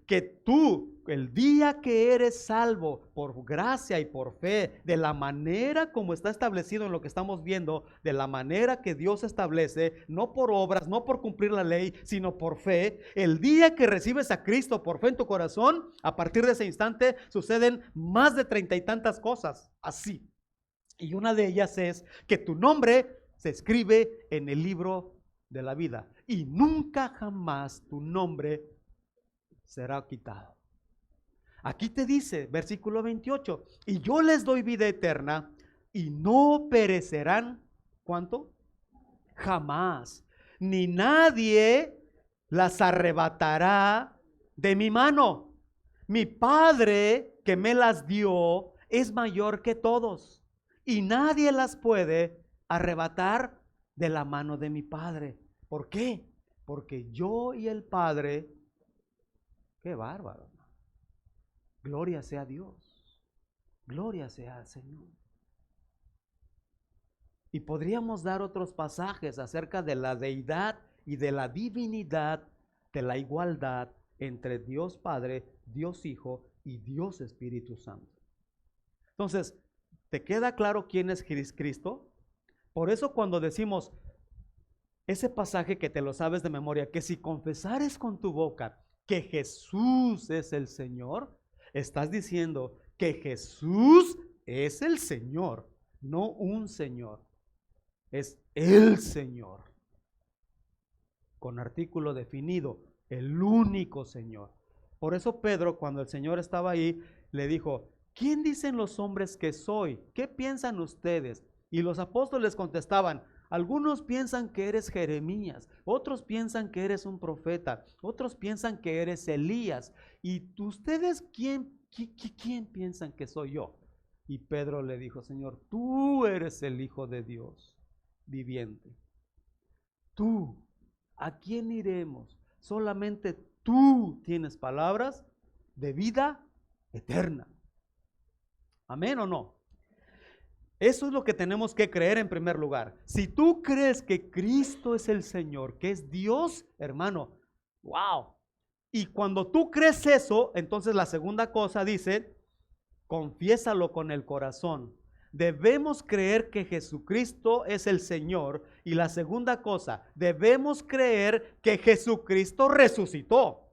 que tú, el día que eres salvo por gracia y por fe, de la manera como está establecido en lo que estamos viendo, de la manera que Dios establece, no por obras, no por cumplir la ley, sino por fe, el día que recibes a Cristo por fe en tu corazón, a partir de ese instante suceden más de 30 y tantas cosas, así. Y una de ellas es que tu nombre se escribe en el libro de la vida y nunca jamás tu nombre será quitado. Aquí te dice, versículo 28, y yo les doy vida eterna y no perecerán, ¿cuánto? Jamás, ni nadie las arrebatará de mi mano. Mi Padre que me las dio es mayor que todos y nadie las puede arrebatar de la mano de mi Padre. ¿Por qué? Porque yo y el Padre, qué bárbaro. Gloria sea a Dios. Gloria sea al Señor. Y podríamos dar otros pasajes acerca de la deidad y de la divinidad, de la igualdad entre Dios Padre, Dios Hijo y Dios Espíritu Santo. Entonces, ¿te queda claro quién es Cristo? Por eso cuando decimos ese pasaje que te lo sabes de memoria, que si confesares con tu boca que Jesús es el Señor, estás diciendo que Jesús es el Señor, no un Señor, es el Señor, con artículo definido, el único Señor. Por eso Pedro, cuando el Señor estaba ahí, le dijo, ¿quién dicen los hombres que soy? ¿Qué piensan ustedes? Y los apóstoles contestaban, algunos piensan que eres Jeremías, otros piensan que eres un profeta, otros piensan que eres Elías. ¿Y ustedes quién piensan que soy yo? Y Pedro le dijo, Señor, tú eres el Hijo de Dios viviente. Tú, ¿a quién iremos? Solamente tú tienes palabras de vida eterna. ¿Amén o no? Eso es lo que tenemos que creer en primer lugar. Si tú crees que Cristo es el Señor, que es Dios, hermano, wow. Y cuando tú crees eso, entonces la segunda cosa dice, confiésalo con el corazón. Debemos creer que Jesucristo es el Señor. Y la segunda cosa, debemos creer que Jesucristo resucitó.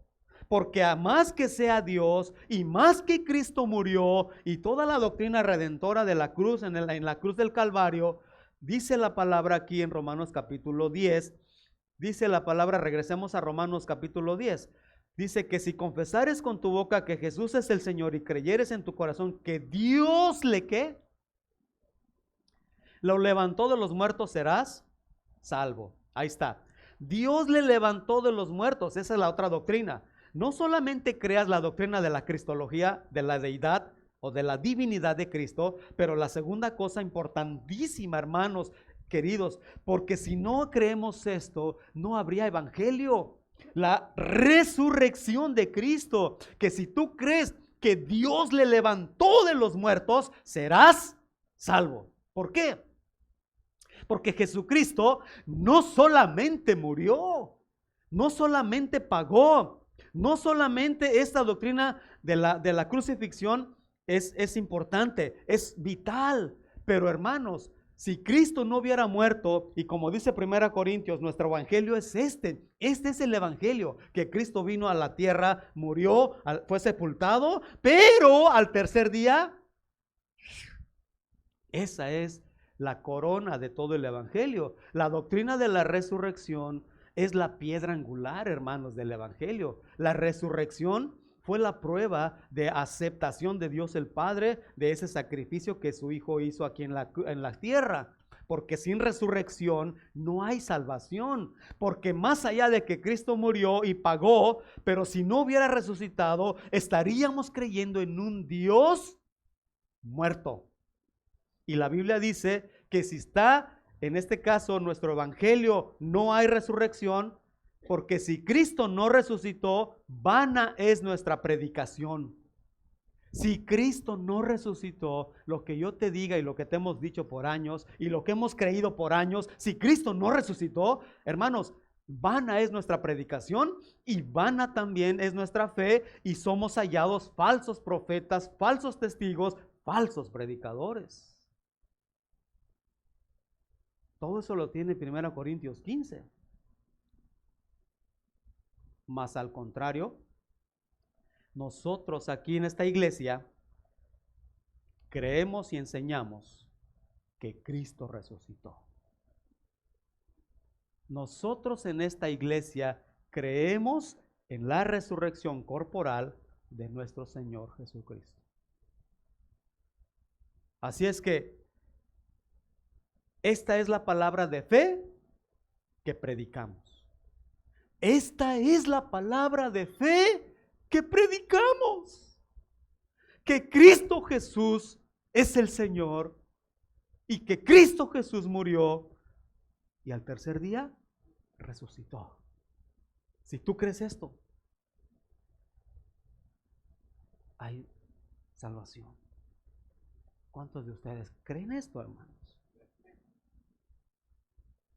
Porque a más que sea Dios y más que Cristo murió y toda la doctrina redentora de la cruz, en la cruz del Calvario, dice la palabra aquí en Romanos capítulo 10, dice la palabra, regresemos a Romanos capítulo 10, dice que si confesares con tu boca que Jesús es el Señor y creyeres en tu corazón que Dios le ¿qué? Lo levantó de los muertos, serás salvo. Ahí está. Dios le levantó de los muertos, esa es la otra doctrina. No solamente creas la doctrina de la cristología, de la deidad o de la divinidad de Cristo, pero la segunda cosa importantísima, hermanos queridos, porque si no creemos esto, no habría evangelio. La resurrección de Cristo, que si tú crees que Dios le levantó de los muertos, serás salvo. ¿Por qué? Porque Jesucristo no solamente murió, no solamente pagó, no solamente esta doctrina de la crucifixión es importante, es vital. Pero hermanos, si Cristo no hubiera muerto, y como dice 1 Corintios, nuestro evangelio es este es el evangelio, que Cristo vino a la tierra, murió, fue sepultado, pero al tercer día, esa es la corona de todo el evangelio. La doctrina de la resurrección es la piedra angular, hermanos, del evangelio. La resurrección fue la prueba de aceptación de Dios el Padre de ese sacrificio que su Hijo hizo aquí en la tierra. Porque sin resurrección no hay salvación. Porque más allá de que Cristo murió y pagó, pero si no hubiera resucitado, estaríamos creyendo en un Dios muerto. Y la Biblia dice que si está, en este caso, nuestro evangelio, no hay resurrección, porque si Cristo no resucitó, vana es nuestra predicación. Si Cristo no resucitó, lo que yo te diga y lo que te hemos dicho por años y lo que hemos creído por años, si Cristo no resucitó, hermanos, vana es nuestra predicación y vana también es nuestra fe, y somos hallados falsos profetas, falsos testigos, falsos predicadores. Todo eso lo tiene 1 Corintios 15. Mas al contrario, nosotros aquí en esta iglesia creemos y enseñamos que Cristo resucitó. Nosotros en esta iglesia creemos en la resurrección corporal de nuestro Señor Jesucristo. Así es que esta es la palabra de fe que predicamos. Esta es la palabra de fe que predicamos. Que Cristo Jesús es el Señor y que Cristo Jesús murió y al tercer día resucitó. Si tú crees esto, hay salvación. ¿Cuántos de ustedes creen esto, hermanos?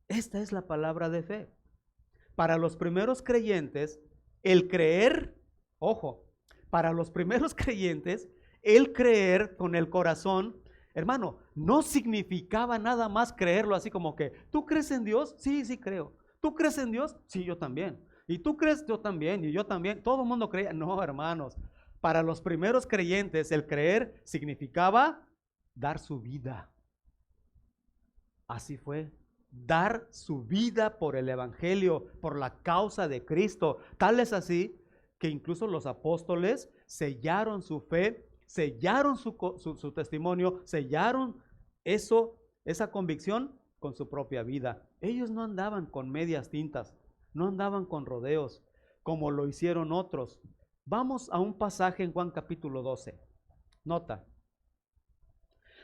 Esta es la palabra de fe. Para los primeros creyentes, el creer, ojo, para los primeros creyentes, el creer con el corazón, hermano, no significaba nada más creerlo así como que, ¿tú crees en Dios? Sí, sí creo. ¿Tú crees en Dios? Sí, yo también. ¿Y tú crees? Yo también. Y yo también. Todo el mundo creía. No, hermanos. Para los primeros creyentes, el creer significaba dar su vida. Así fue. Dar su vida por el evangelio, por la causa de Cristo. Tal es así que incluso los apóstoles sellaron su fe, sellaron su testimonio, sellaron esa convicción con su propia vida. Ellos no andaban con medias tintas, no andaban con rodeos como lo hicieron otros. Vamos a un pasaje en Juan capítulo 12. Nota.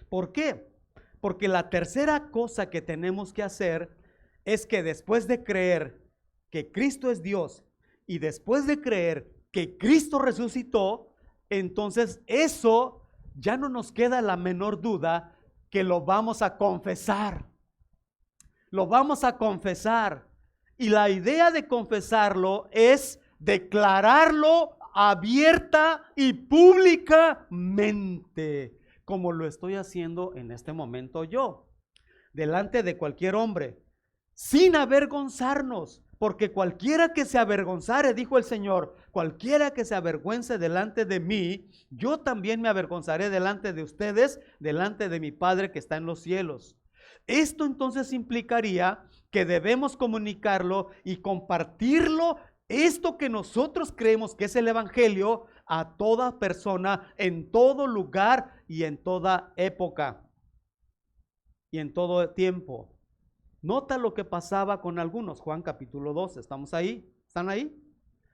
¿Por qué? Porque la tercera cosa que tenemos que hacer es que después de creer que Cristo es Dios y después de creer que Cristo resucitó, entonces eso ya no nos queda la menor duda que lo vamos a confesar. Lo vamos a confesar. Y la idea de confesarlo es declararlo abierta y públicamente, como lo estoy haciendo en este momento yo, delante de cualquier hombre, sin avergonzarnos, porque cualquiera que se avergonzare, dijo el Señor, cualquiera que se avergüence delante de mí, yo también me avergonzaré delante de ustedes, delante de mi Padre que está en los cielos. Esto entonces implicaría que debemos comunicarlo y compartirlo, esto que nosotros creemos que es el Evangelio, a toda persona, en todo lugar y en toda época y en todo tiempo. Nota lo que pasaba con algunos. Juan capítulo 12, ¿estamos ahí? ¿Están ahí?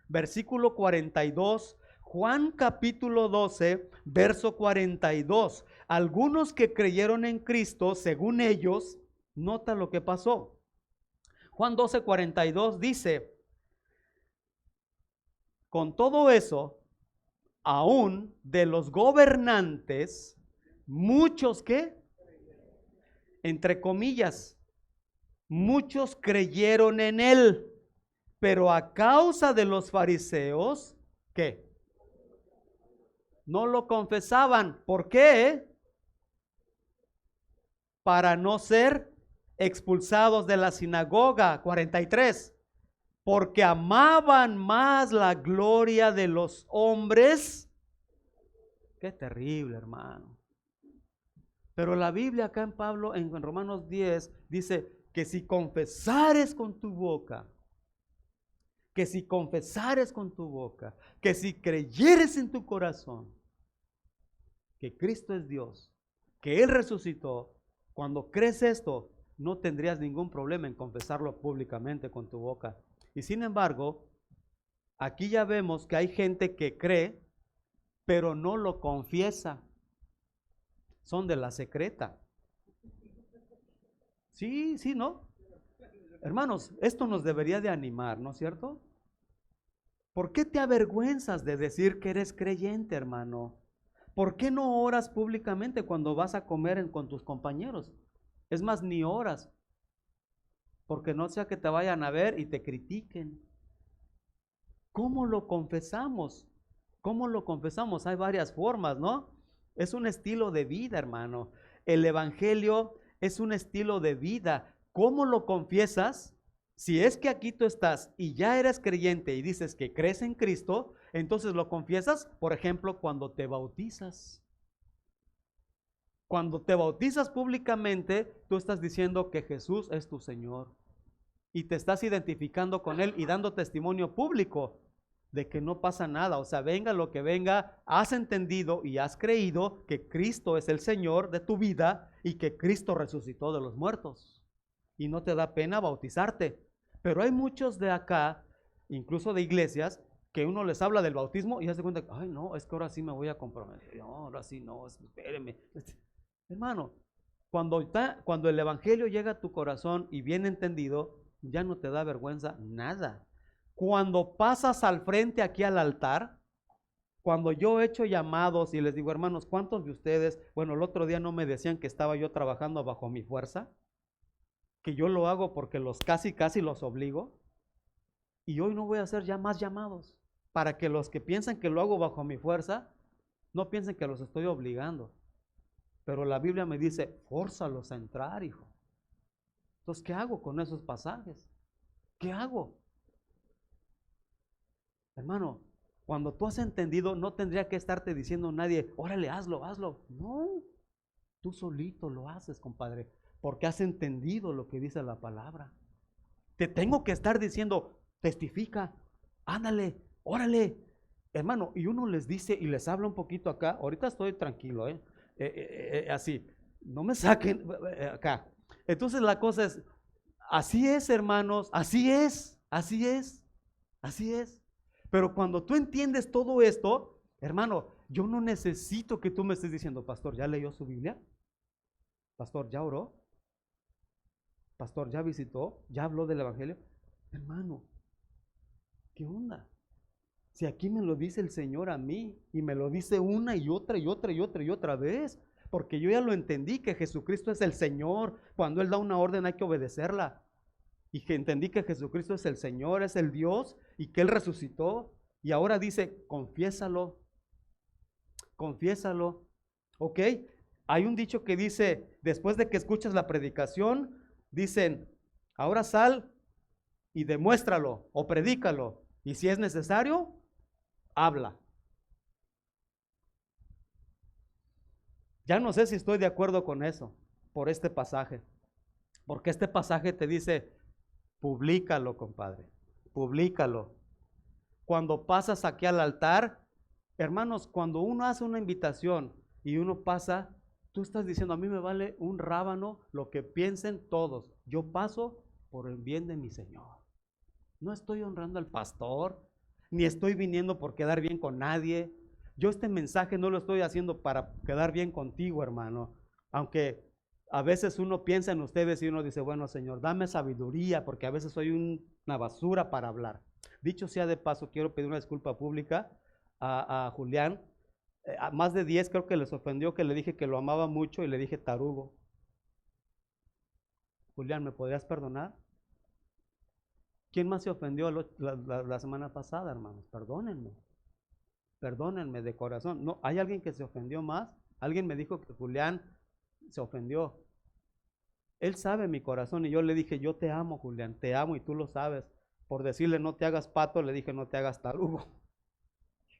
Versículo 42. Juan capítulo 12, verso 42. Algunos que creyeron en Cristo, según ellos, nota lo que pasó. Juan 12, 42 dice, con todo eso, aún de los gobernantes, muchos que, entre comillas, muchos creyeron en él, pero a causa de los fariseos, ¿qué? No lo confesaban. ¿Por qué? Para no ser expulsados de la sinagoga. 43. Porque amaban más la gloria de los hombres. Qué terrible, hermano. Pero la Biblia acá en Pablo, en Romanos 10, dice que si confesares con tu boca, que si confesares con tu boca, que si creyeres en tu corazón que Cristo es Dios, que Él resucitó, cuando crees esto, no tendrías ningún problema en confesarlo públicamente con tu boca. Y sin embargo, aquí ya vemos que hay gente que cree, pero no lo confiesa. Son de la secreta. Sí, sí, ¿no? Hermanos, esto nos debería de animar, ¿no es cierto? ¿Por qué te avergüenzas de decir que eres creyente, hermano? ¿Por qué no oras públicamente cuando vas a comer con tus compañeros? Es más, ni oras, porque no sea que te vayan a ver y te critiquen. ¿Cómo lo confesamos? ¿Cómo lo confesamos? Hay varias formas, ¿no? Es un estilo de vida, hermano. El evangelio es un estilo de vida. ¿Cómo lo confiesas? Si es que aquí tú estás y ya eres creyente y dices que crees en Cristo, entonces lo confiesas, por ejemplo, cuando te bautizas. Cuando te bautizas públicamente, tú estás diciendo que Jesús es tu Señor y te estás identificando con Él y dando testimonio público de que no pasa nada. O sea, venga lo que venga, has entendido y has creído que Cristo es el Señor de tu vida y que Cristo resucitó de los muertos. Y no te da pena bautizarte. Pero hay muchos de acá, incluso de iglesias, que uno les habla del bautismo y se cuenta, ay no, es que ahora sí me voy a comprometer, no, ahora sí no, espéreme. Hermano, cuando el evangelio llega a tu corazón y bien entendido, ya no te da vergüenza nada. Cuando pasas al frente aquí al altar, cuando yo he hecho llamados y les digo, hermanos, ¿cuántos de ustedes? Bueno, el otro día no me decían que estaba yo trabajando bajo mi fuerza, que yo lo hago porque los casi los obligo, y hoy no voy a hacer ya más llamados, para que los que piensan que lo hago bajo mi fuerza, no piensen que los estoy obligando. Pero la Biblia me dice, fórzalos a entrar, hijo. Entonces, ¿qué hago con esos pasajes? ¿Qué hago? Hermano, cuando tú has entendido, no tendría que estarte diciendo nadie, órale, hazlo, hazlo. No, tú solito lo haces, compadre, porque has entendido lo que dice la palabra. Te tengo que estar diciendo, testifica, ándale, órale. Hermano, y uno les dice y les habla un poquito acá, ahorita estoy tranquilo, así, no me saquen acá. Entonces la cosa es, así es, hermanos, así es, así es, así es. Pero cuando tú entiendes todo esto, hermano, yo no necesito que tú me estés diciendo, pastor, ¿ya leyó su Biblia? Pastor, ¿ya oró? Pastor, ¿ya visitó? ¿Ya habló del evangelio? Hermano, ¿qué onda? Si aquí me lo dice el Señor a mí y me lo dice una y otra y otra y otra y otra vez, porque yo ya lo entendí, que Jesucristo es el Señor. Cuando Él da una orden hay que obedecerla. Y que entendí que Jesucristo es el Señor, es el Dios, y que Él resucitó. Y ahora dice, confiésalo, confiésalo. ¿Ok? Hay un dicho que dice, después de que escuchas la predicación, dicen, ahora sal y demuéstralo o predícalo. Y si es necesario, habla. Ya no sé si estoy de acuerdo con eso, por este pasaje. Porque este pasaje te dice, publícalo, compadre, publícalo. Cuando pasas aquí al altar, hermanos, cuando uno hace una invitación y uno pasa, tú estás diciendo, a mí me vale un rábano lo que piensen todos. Yo paso por el bien de mi Señor. No estoy honrando al pastor, ni estoy viniendo por quedar bien con nadie. Yo este mensaje no lo estoy haciendo para quedar bien contigo, hermano. Aunque a veces uno piensa en ustedes y uno dice, bueno, Señor, dame sabiduría, porque a veces soy una basura para hablar. Dicho sea de paso, quiero pedir una disculpa pública a Julián. A más de 10 creo que les ofendió que le dije que lo amaba mucho y le dije tarugo. Julián, ¿me podrías perdonar? ¿Quién más se ofendió la semana pasada, hermanos? Perdónenme. Perdónenme de corazón. No, ¿hay alguien que se ofendió más? Alguien me dijo que Julián se ofendió. Él sabe mi corazón y yo le dije, yo te amo, Julián, te amo y tú lo sabes. Por decirle no te hagas pato, le dije no te hagas tarugo.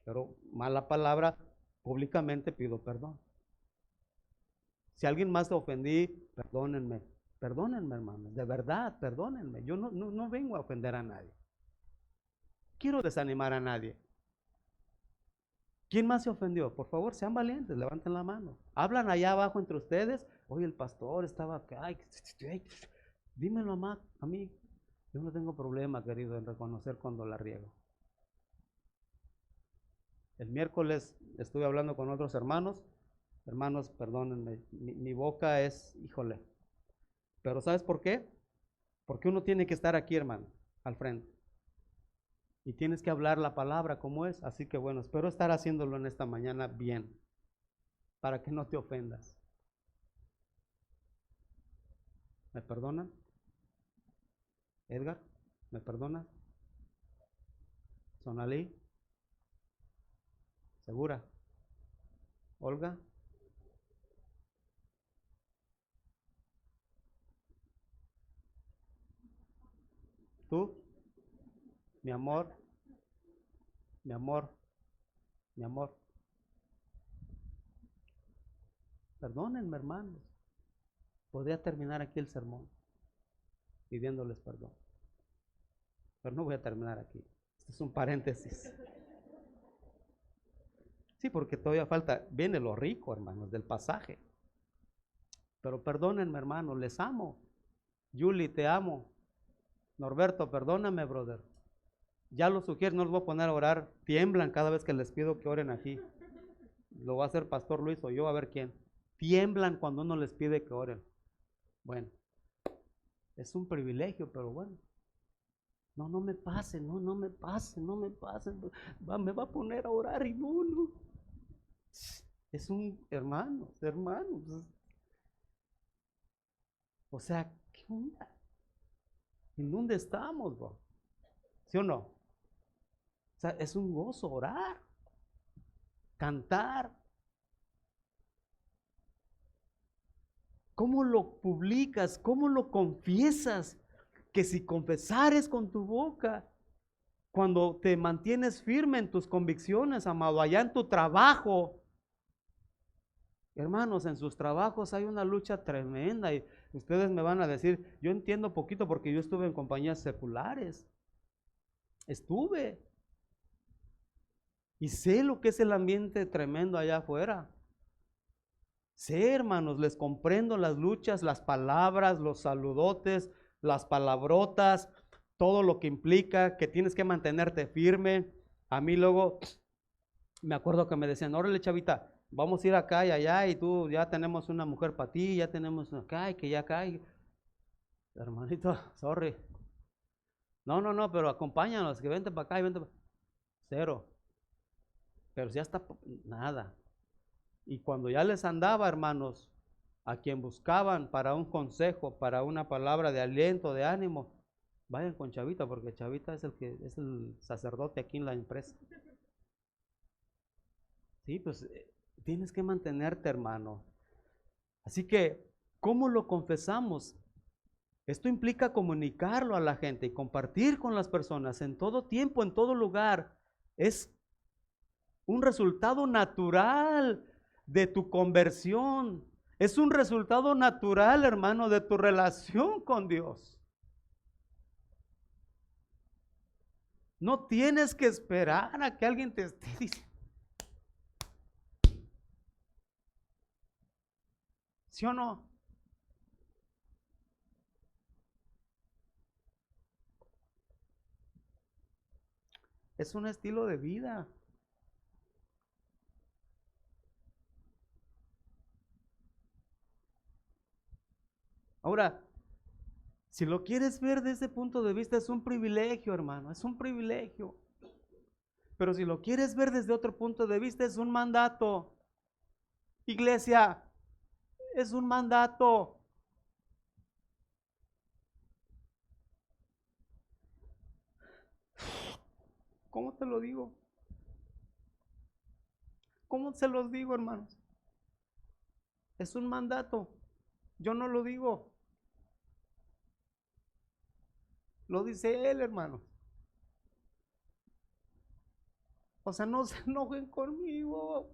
Pero mala palabra, públicamente pido perdón. Si alguien más te ofendí, perdónenme. Perdónenme, hermanos, de verdad, perdónenme. Yo no vengo a ofender a nadie. Quiero desanimar a nadie. ¿Quién más se ofendió? Por favor, sean valientes, levanten la mano. Hablan allá abajo entre ustedes. Oye, el pastor estaba acá. Dímelo a mí. Yo no tengo problema, querido, en reconocer cuando la riego. El miércoles estuve hablando con otros hermanos. Hermanos, perdónenme, mi boca es, híjole. Pero ¿sabes por qué? Porque uno tiene que estar aquí, hermano, al frente. Y tienes que hablar la palabra como es. Así que bueno, espero estar haciéndolo en esta mañana bien, para que no te ofendas. ¿Me perdonan? Edgar, ¿me perdonas? Sonalí, ¿segura? Olga. ¿Tú? Mi amor, mi amor, mi amor. Perdónenme, hermanos. Podría terminar aquí el sermón pidiéndoles perdón. Pero no voy a terminar aquí. Este es un paréntesis. Sí, porque todavía falta, viene lo rico, hermanos, del pasaje. Pero perdónenme, hermanos, les amo. Julie, te amo. Norberto, perdóname, brother. Ya lo sugiero, no los voy a poner a orar. Tiemblan cada vez que les pido que oren aquí. Lo va a hacer Pastor Luis o yo, a ver quién. Tiemblan cuando uno les pide que oren. Bueno, es un privilegio, pero bueno. No me pasen, no me pasen. Me va a poner a orar y no. Es un hermano. O sea, ¿qué onda? ¿En dónde estamos, bro? ¿Sí o no? O sea, es un gozo orar, cantar. ¿Cómo lo publicas? ¿Cómo lo confiesas? Que si confesares con tu boca, cuando te mantienes firme en tus convicciones, amado, allá en tu trabajo, hermanos, en sus trabajos hay una lucha tremenda y ustedes me van a decir, yo entiendo poquito porque yo estuve en compañías seculares, estuve y sé lo que es el ambiente tremendo allá afuera. Sé, hermanos, les comprendo las luchas, las palabras, los saludotes, las palabrotas, todo lo que implica que tienes que mantenerte firme. A mí luego me acuerdo que me decían, órale, chavita, vamos a ir acá y allá y tú ya tenemos una mujer para ti, ya tenemos acá y que ya acá. Hermanito, sorry. No, pero acompáñanos, que vente para acá y vente para... Cero. Pero si ya está, nada. Y cuando ya les andaba, hermanos, a quien buscaban para un consejo, para una palabra de aliento, de ánimo, vayan con Chavita, porque Chavita es el que es el sacerdote aquí en la empresa. Sí, pues tienes que mantenerte, hermano. Así que, ¿cómo lo confesamos? Esto implica comunicarlo a la gente y compartir con las personas en todo tiempo, en todo lugar. Es un resultado natural de tu conversión. Es un resultado natural, hermano, de tu relación con Dios. No tienes que esperar a que alguien te esté diciendo. ¿Sí o no? Es un estilo de vida. Ahora, si lo quieres ver desde ese punto de vista, es un privilegio, hermano, es un privilegio. Pero si lo quieres ver desde otro punto de vista, es un mandato. Iglesia, es un mandato. ¿Cómo te lo digo? ¿Cómo se los digo, hermanos? Es un mandato. Yo no lo digo. Lo dice él, hermano. O sea, no se enojen conmigo.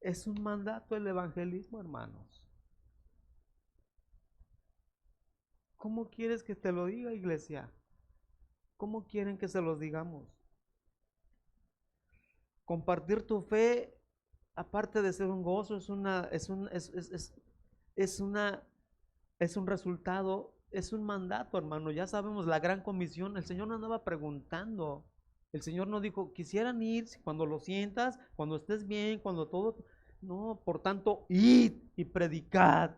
Es un mandato el evangelismo, hermanos. ¿Cómo quieres que te lo diga, iglesia? ¿Cómo quieren que se los digamos? Compartir tu fe, aparte de ser un gozo, es un resultado, es un mandato, hermano. Ya sabemos la gran comisión. El Señor no andaba preguntando. El Señor no dijo, quisieran ir cuando lo sientas, cuando estés bien, cuando todo. No, por tanto, id y predicad.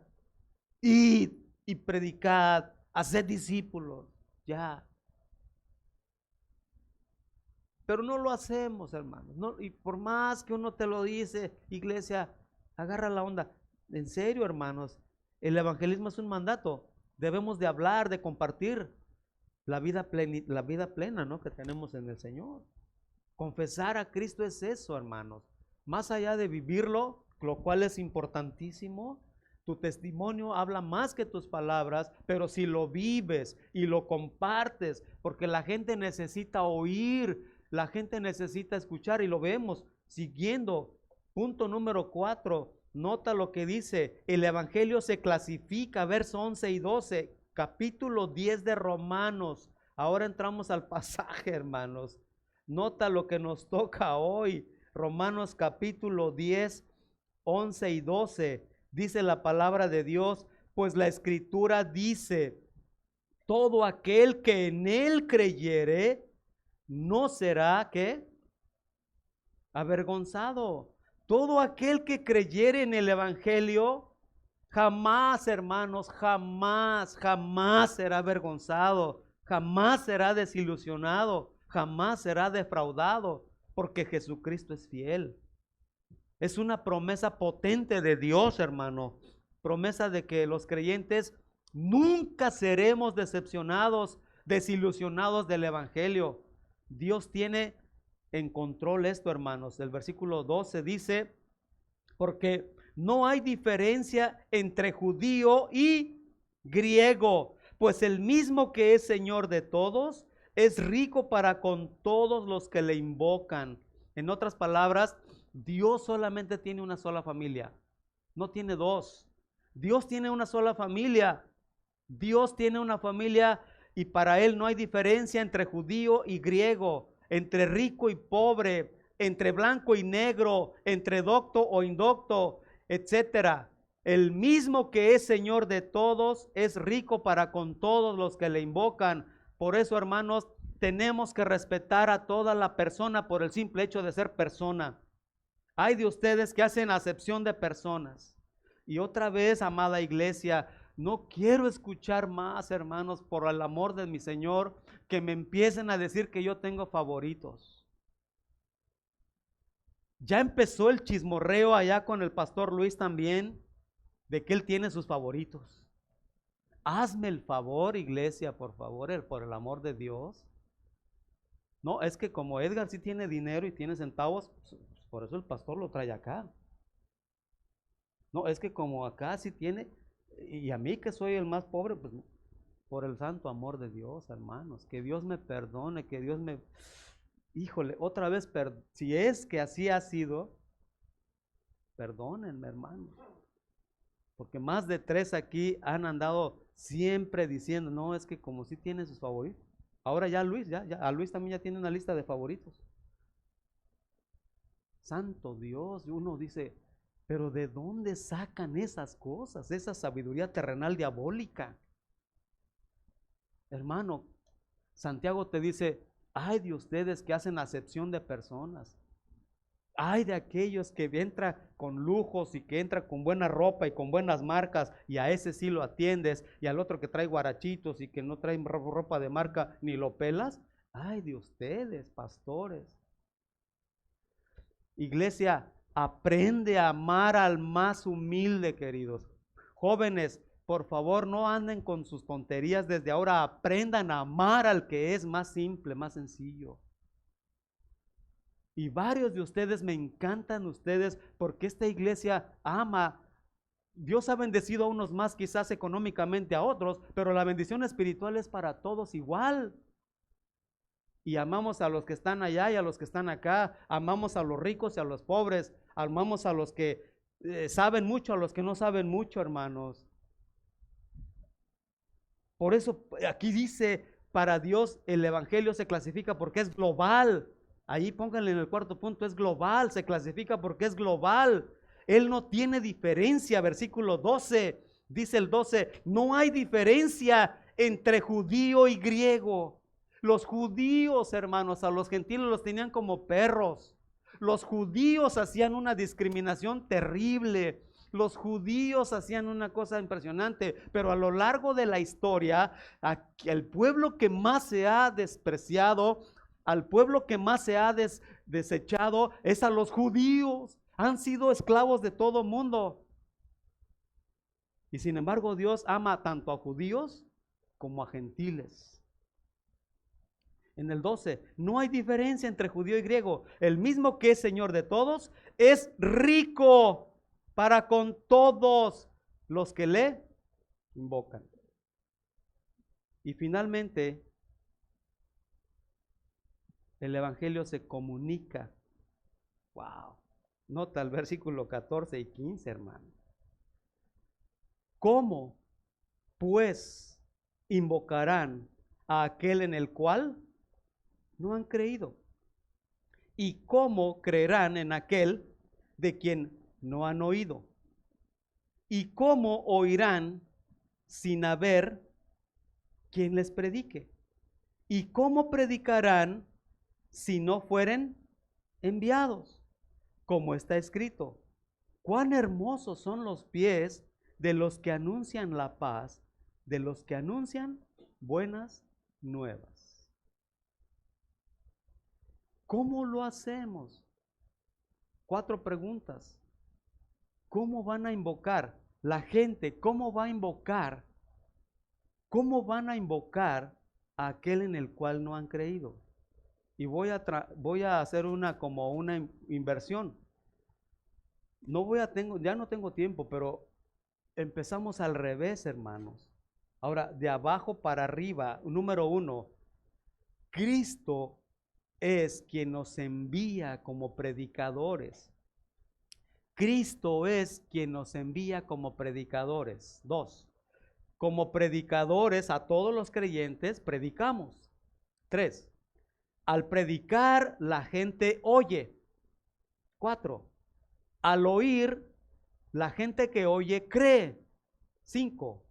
Id y predicad. Haced discípulos. Ya. Pero no lo hacemos, hermanos. No, y por más que uno te lo dice, iglesia, agarra la onda. En serio, hermanos, el evangelismo es un mandato. Debemos de hablar, de compartir la vida plena, ¿no?, que tenemos en el Señor. Confesar a Cristo es eso, hermanos. Más allá de vivirlo, lo cual es importantísimo, tu testimonio habla más que tus palabras, pero si lo vives y lo compartes, porque la gente necesita oír, la gente necesita escuchar y lo vemos siguiendo. Punto número 4, nota lo que dice, el evangelio se clasifica, verso 11 y 12, capítulo 10 de Romanos. Ahora entramos al pasaje, hermanos. Nota lo que nos toca hoy. Romanos capítulo 10, 11 y 12. Dice la palabra de Dios, pues la escritura dice, todo aquel que en él creyere, no será, ¿qué?, avergonzado. Todo aquel que creyere en el evangelio, jamás, hermanos, jamás será avergonzado, jamás será desilusionado, jamás será defraudado, porque Jesucristo es fiel. Es una promesa potente de Dios, hermano. Promesa de que los creyentes nunca seremos decepcionados, desilusionados del evangelio. Dios tiene en control esto, hermanos. El versículo 12 dice, porque no hay diferencia entre judío y griego, pues el mismo que es Señor de todos, es rico para con todos los que le invocan. En otras palabras, Dios solamente tiene una sola familia, no tiene dos. Dios tiene una sola familia. Dios tiene una familia y para Él no hay diferencia entre judío y griego, entre rico y pobre, entre blanco y negro, entre docto o indocto, etcétera. El mismo que es Señor de todos, es rico para con todos los que le invocan. Por eso, hermanos, tenemos que respetar a toda la persona por el simple hecho de ser persona. Hay de ustedes que hacen acepción de personas. Y otra vez, amada iglesia, no quiero escuchar más, hermanos, por el amor de mi Señor, que me empiecen a decir que yo tengo favoritos. Ya empezó el chismorreo allá con el pastor Luis también, de que él tiene sus favoritos. Hazme el favor, iglesia, por favor, por el amor de Dios. No, es que como Edgar sí tiene dinero y tiene centavos, por eso el pastor lo trae acá. No, es que como acá sí tiene, y a mí que soy el más pobre, pues por el santo amor de Dios, hermanos, que Dios me perdone, que Dios me... Híjole, otra vez, si es que así ha sido, perdónenme, hermanos. Porque más de 3 aquí han andado siempre diciendo, no, es que como sí tiene sus favoritos. Ahora ya Luis, a Luis también ya tiene una lista de favoritos. Santo Dios, y uno dice, pero ¿de dónde sacan esas cosas? Esa sabiduría terrenal diabólica. Hermano, Santiago te dice, ay de ustedes que hacen acepción de personas. Ay de aquellos que entran con lujos y que entran con buena ropa y con buenas marcas, y a ese sí lo atiendes, y al otro que trae guarachitos y que no trae ropa de marca ni lo pelas. Ay de ustedes, pastores. Iglesia, aprende a amar al más humilde, queridos. Jóvenes, por favor, no anden con sus tonterías. Desde ahora aprendan a amar al que es más simple, más sencillo. Y varios de ustedes, me encantan ustedes, porque esta iglesia ama. Dios ha bendecido a unos más, quizás económicamente a otros, pero la bendición espiritual es para todos igual. Y amamos a los que están allá y a los que están acá, amamos a los ricos y a los pobres, amamos a los que saben mucho, a los que no saben mucho, hermanos. Por eso aquí dice, para Dios el evangelio se clasifica porque es global. Ahí pónganle en el 4º punto, es global, se clasifica porque es global. Él no tiene diferencia, versículo 12, dice el 12, no hay diferencia entre judío y griego. Los judíos, hermanos, a los gentiles los tenían como perros. Los judíos hacían una discriminación terrible. Los judíos hacían una cosa impresionante, pero a lo largo de la historia, el pueblo que más se ha despreciado, al pueblo que más se ha desechado, es a los judíos. Han sido esclavos de todo mundo. Y sin embargo, Dios ama tanto a judíos como a gentiles. En el 12, no hay diferencia entre judío y griego. El mismo que es Señor de todos, es rico para con todos los que le invocan. Y finalmente, el evangelio se comunica. Wow. Nota el versículo 14 y 15, hermano. ¿Cómo, pues, invocarán a aquel en el cual no han creído? ¿Y cómo creerán en aquel de quien no han oído? ¿Y cómo oirán sin haber quien les predique? ¿Y cómo predicarán si no fueren enviados? Como está escrito, cuán hermosos son los pies de los que anuncian la paz, de los que anuncian buenas nuevas. ¿Cómo lo hacemos? 4 preguntas. ¿Cómo van a invocar? La gente, ¿cómo va a invocar? ¿Cómo van a invocar a aquel en el cual no han creído? Y voy a hacer una inversión. Ya no tengo tiempo, pero empezamos al revés, hermanos. Ahora, de abajo para arriba, número 1, Cristo es quien nos envía como predicadores. Cristo es quien nos envía como predicadores. 2, como predicadores a todos los creyentes predicamos. 3, al predicar la gente oye. 4, al oír La gente que oye cree. 5.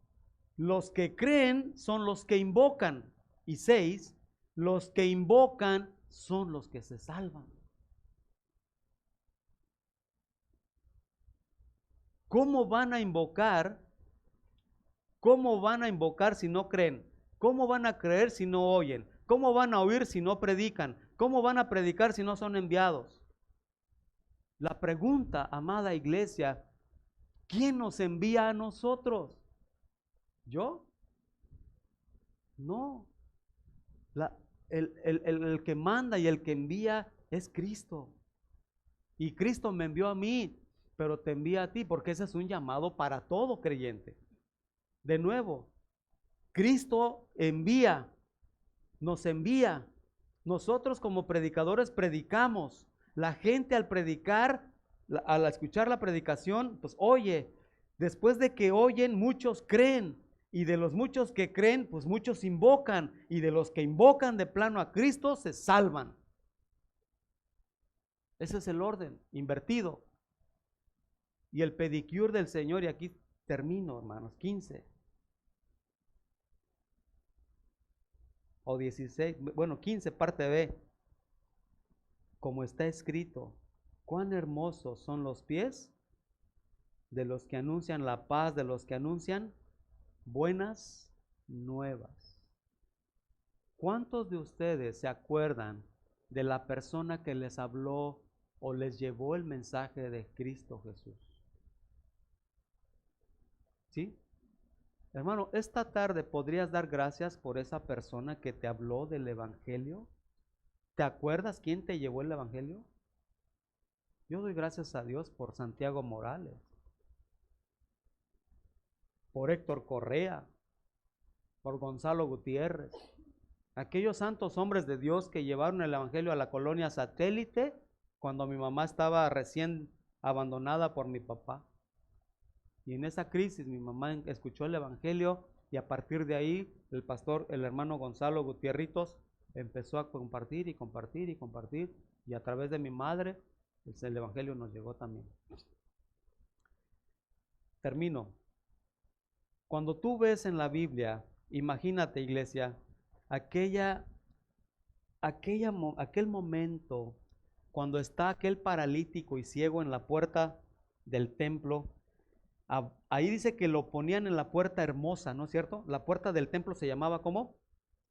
Los que creen son los que invocan. Y 6. Los que invocan son los que se salvan. ¿Cómo van a invocar? ¿Cómo van a invocar si no creen? ¿Cómo van a creer si no oyen? ¿Cómo van a oír si no predican? ¿Cómo van a predicar si no son enviados? La pregunta, amada iglesia, ¿quién nos envía a nosotros? ¿Yo? No. El que manda y el que envía es Cristo. Y Cristo me envió a mí, pero te envía a ti, porque ese es un llamado para todo creyente. De nuevo, Cristo envía, nos envía. Nosotros como predicadores predicamos. La gente al predicar, al escuchar la predicación, pues oye. Después de que oyen, muchos creen. Y de los muchos que creen, pues muchos invocan. Y de los que invocan de plano a Cristo, se salvan. Ese es el orden invertido. Y el pedicure del Señor, y aquí termino, hermanos, 15. O 16, bueno, 15, parte B. Como está escrito, cuán hermosos son los pies de los que anuncian la paz, de los que anuncian buenas nuevas. ¿Cuántos de ustedes se acuerdan de la persona que les habló o les llevó el mensaje de Cristo Jesús? ¿Sí? Hermano, esta tarde podrías dar gracias por esa persona que te habló del Evangelio. ¿Te acuerdas quién te llevó el Evangelio? Yo doy gracias a Dios por Santiago Morales, por Héctor Correa, por Gonzalo Gutiérrez, aquellos santos hombres de Dios que llevaron el Evangelio a la colonia Satélite cuando mi mamá estaba recién abandonada por mi papá. Y en esa crisis mi mamá escuchó el Evangelio y a partir de ahí el pastor, el hermano Gonzalo Gutierritos, empezó a compartir y compartir y compartir, y a través de mi madre el Evangelio nos llegó también. Termino. Cuando tú ves en la Biblia, imagínate, iglesia, aquel momento cuando está aquel paralítico y ciego en la puerta del templo. Ahí dice que lo ponían en la puerta hermosa, ¿no es cierto? La puerta del templo se llamaba ¿cómo?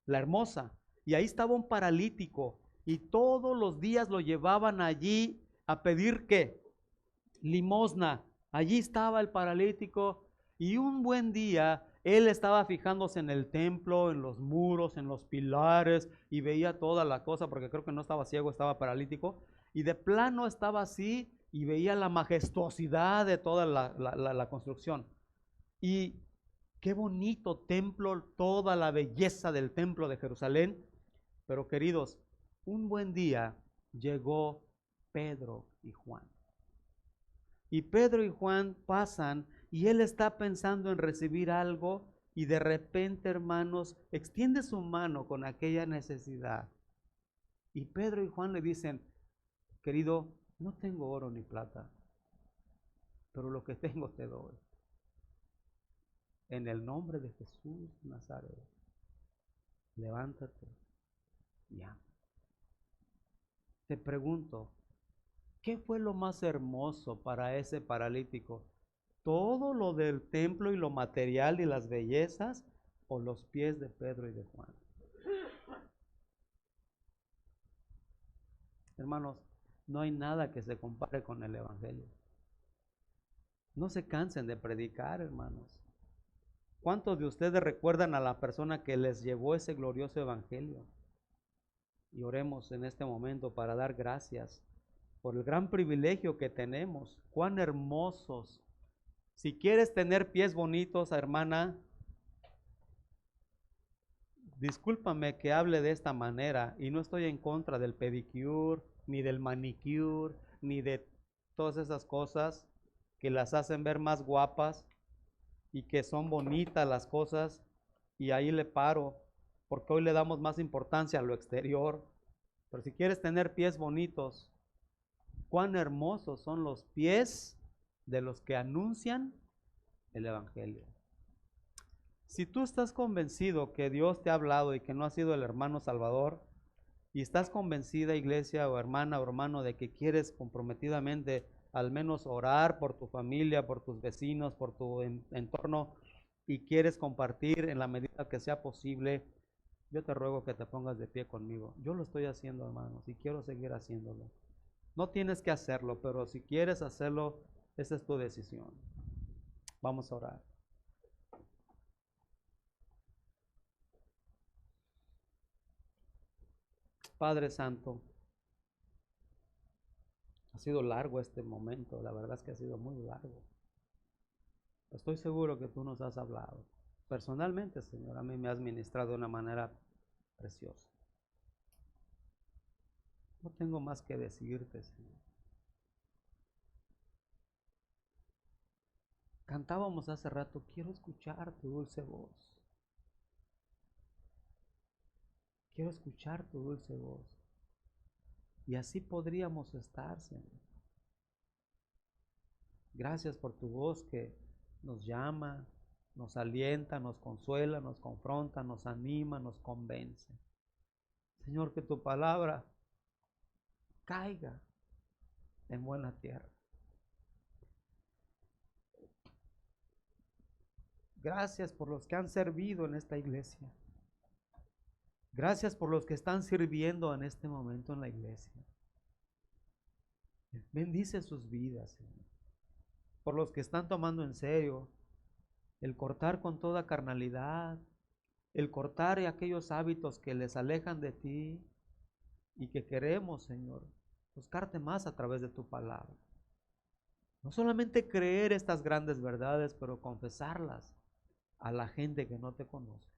La hermosa. Y ahí estaba un paralítico y todos los días lo llevaban allí a pedir ¿qué? Limosna. Allí estaba el paralítico y un buen día él estaba fijándose en el templo, en los muros, en los pilares y veía toda la cosa, porque creo que no estaba ciego, estaba paralítico, y de plano estaba así y veía la majestuosidad de toda la construcción. Y qué bonito templo, toda la belleza del templo de Jerusalén. Pero queridos, un buen día llegó Pedro y Juan. Y Pedro y Juan pasan y él está pensando en recibir algo y de repente, hermanos, extiende su mano con aquella necesidad. Y Pedro y Juan le dicen, querido, no tengo oro ni plata, pero lo que tengo te doy. En el nombre de Jesús Nazaret, levántate y anda. Te pregunto, ¿qué fue lo más hermoso para ese paralítico? ¿Todo lo del templo y lo material y las bellezas o los pies de Pedro y de Juan? Hermanos, no hay nada que se compare con el Evangelio. No se cansen de predicar, hermanos. ¿Cuántos de ustedes recuerdan a la persona que les llevó ese glorioso Evangelio? Y oremos en este momento para dar gracias por el gran privilegio que tenemos. Cuán hermosos. Si quieres tener pies bonitos, hermana, discúlpame que hable de esta manera y no estoy en contra del pedicure, ni del manicure, ni de todas esas cosas que las hacen ver más guapas y que son bonitas las cosas, y ahí le paro, porque hoy le damos más importancia a lo exterior. Pero si quieres tener pies bonitos, cuán hermosos son los pies de los que anuncian el Evangelio. Si tú estás convencido que Dios te ha hablado y que no ha sido el hermano Salvador, y estás convencida, iglesia o hermano, de que quieres comprometidamente al menos orar por tu familia, por tus vecinos, por tu entorno, y quieres compartir en la medida que sea posible, yo te ruego que te pongas de pie conmigo. Yo lo estoy haciendo, hermanos, y quiero seguir haciéndolo. No tienes que hacerlo, pero si quieres hacerlo, esa es tu decisión. Vamos a orar. Padre Santo, ha sido largo este momento, la verdad es que ha sido muy largo. Estoy seguro que tú nos has hablado. Personalmente, Señor, a mí me has ministrado de una manera preciosa. No tengo más que decirte, Señor. Cantábamos hace rato, quiero escuchar tu dulce voz. Quiero escuchar tu dulce voz. Y así podríamos estar, Señor. Gracias por tu voz que nos llama, nos alienta, nos consuela, nos confronta, nos anima, nos convence. Señor, que tu palabra caiga en buena tierra. Gracias por los que han servido en esta iglesia. Gracias por los que están sirviendo en este momento en la iglesia. Bendice sus vidas, Señor. Por los que están tomando en serio el cortar con toda carnalidad, el cortar aquellos hábitos que les alejan de ti y que queremos, Señor, buscarte más a través de tu palabra. No solamente creer estas grandes verdades, pero confesarlas a la gente que no te conoce.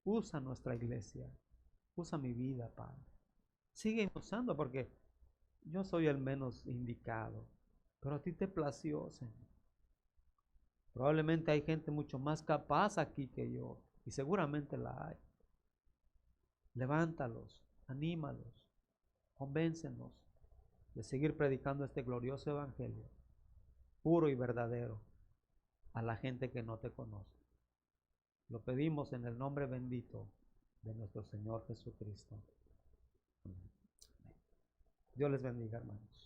Usa nuestra iglesia, usa mi vida, Padre. Sigue usando porque yo soy el menos indicado, pero a ti te plació, Señor. Probablemente hay gente mucho más capaz aquí que yo, y seguramente la hay. Levántalos, anímalos, convéncenos de seguir predicando este glorioso evangelio, puro y verdadero, a la gente que no te conoce. Lo pedimos en el nombre bendito de nuestro Señor Jesucristo. Dios les bendiga, hermanos.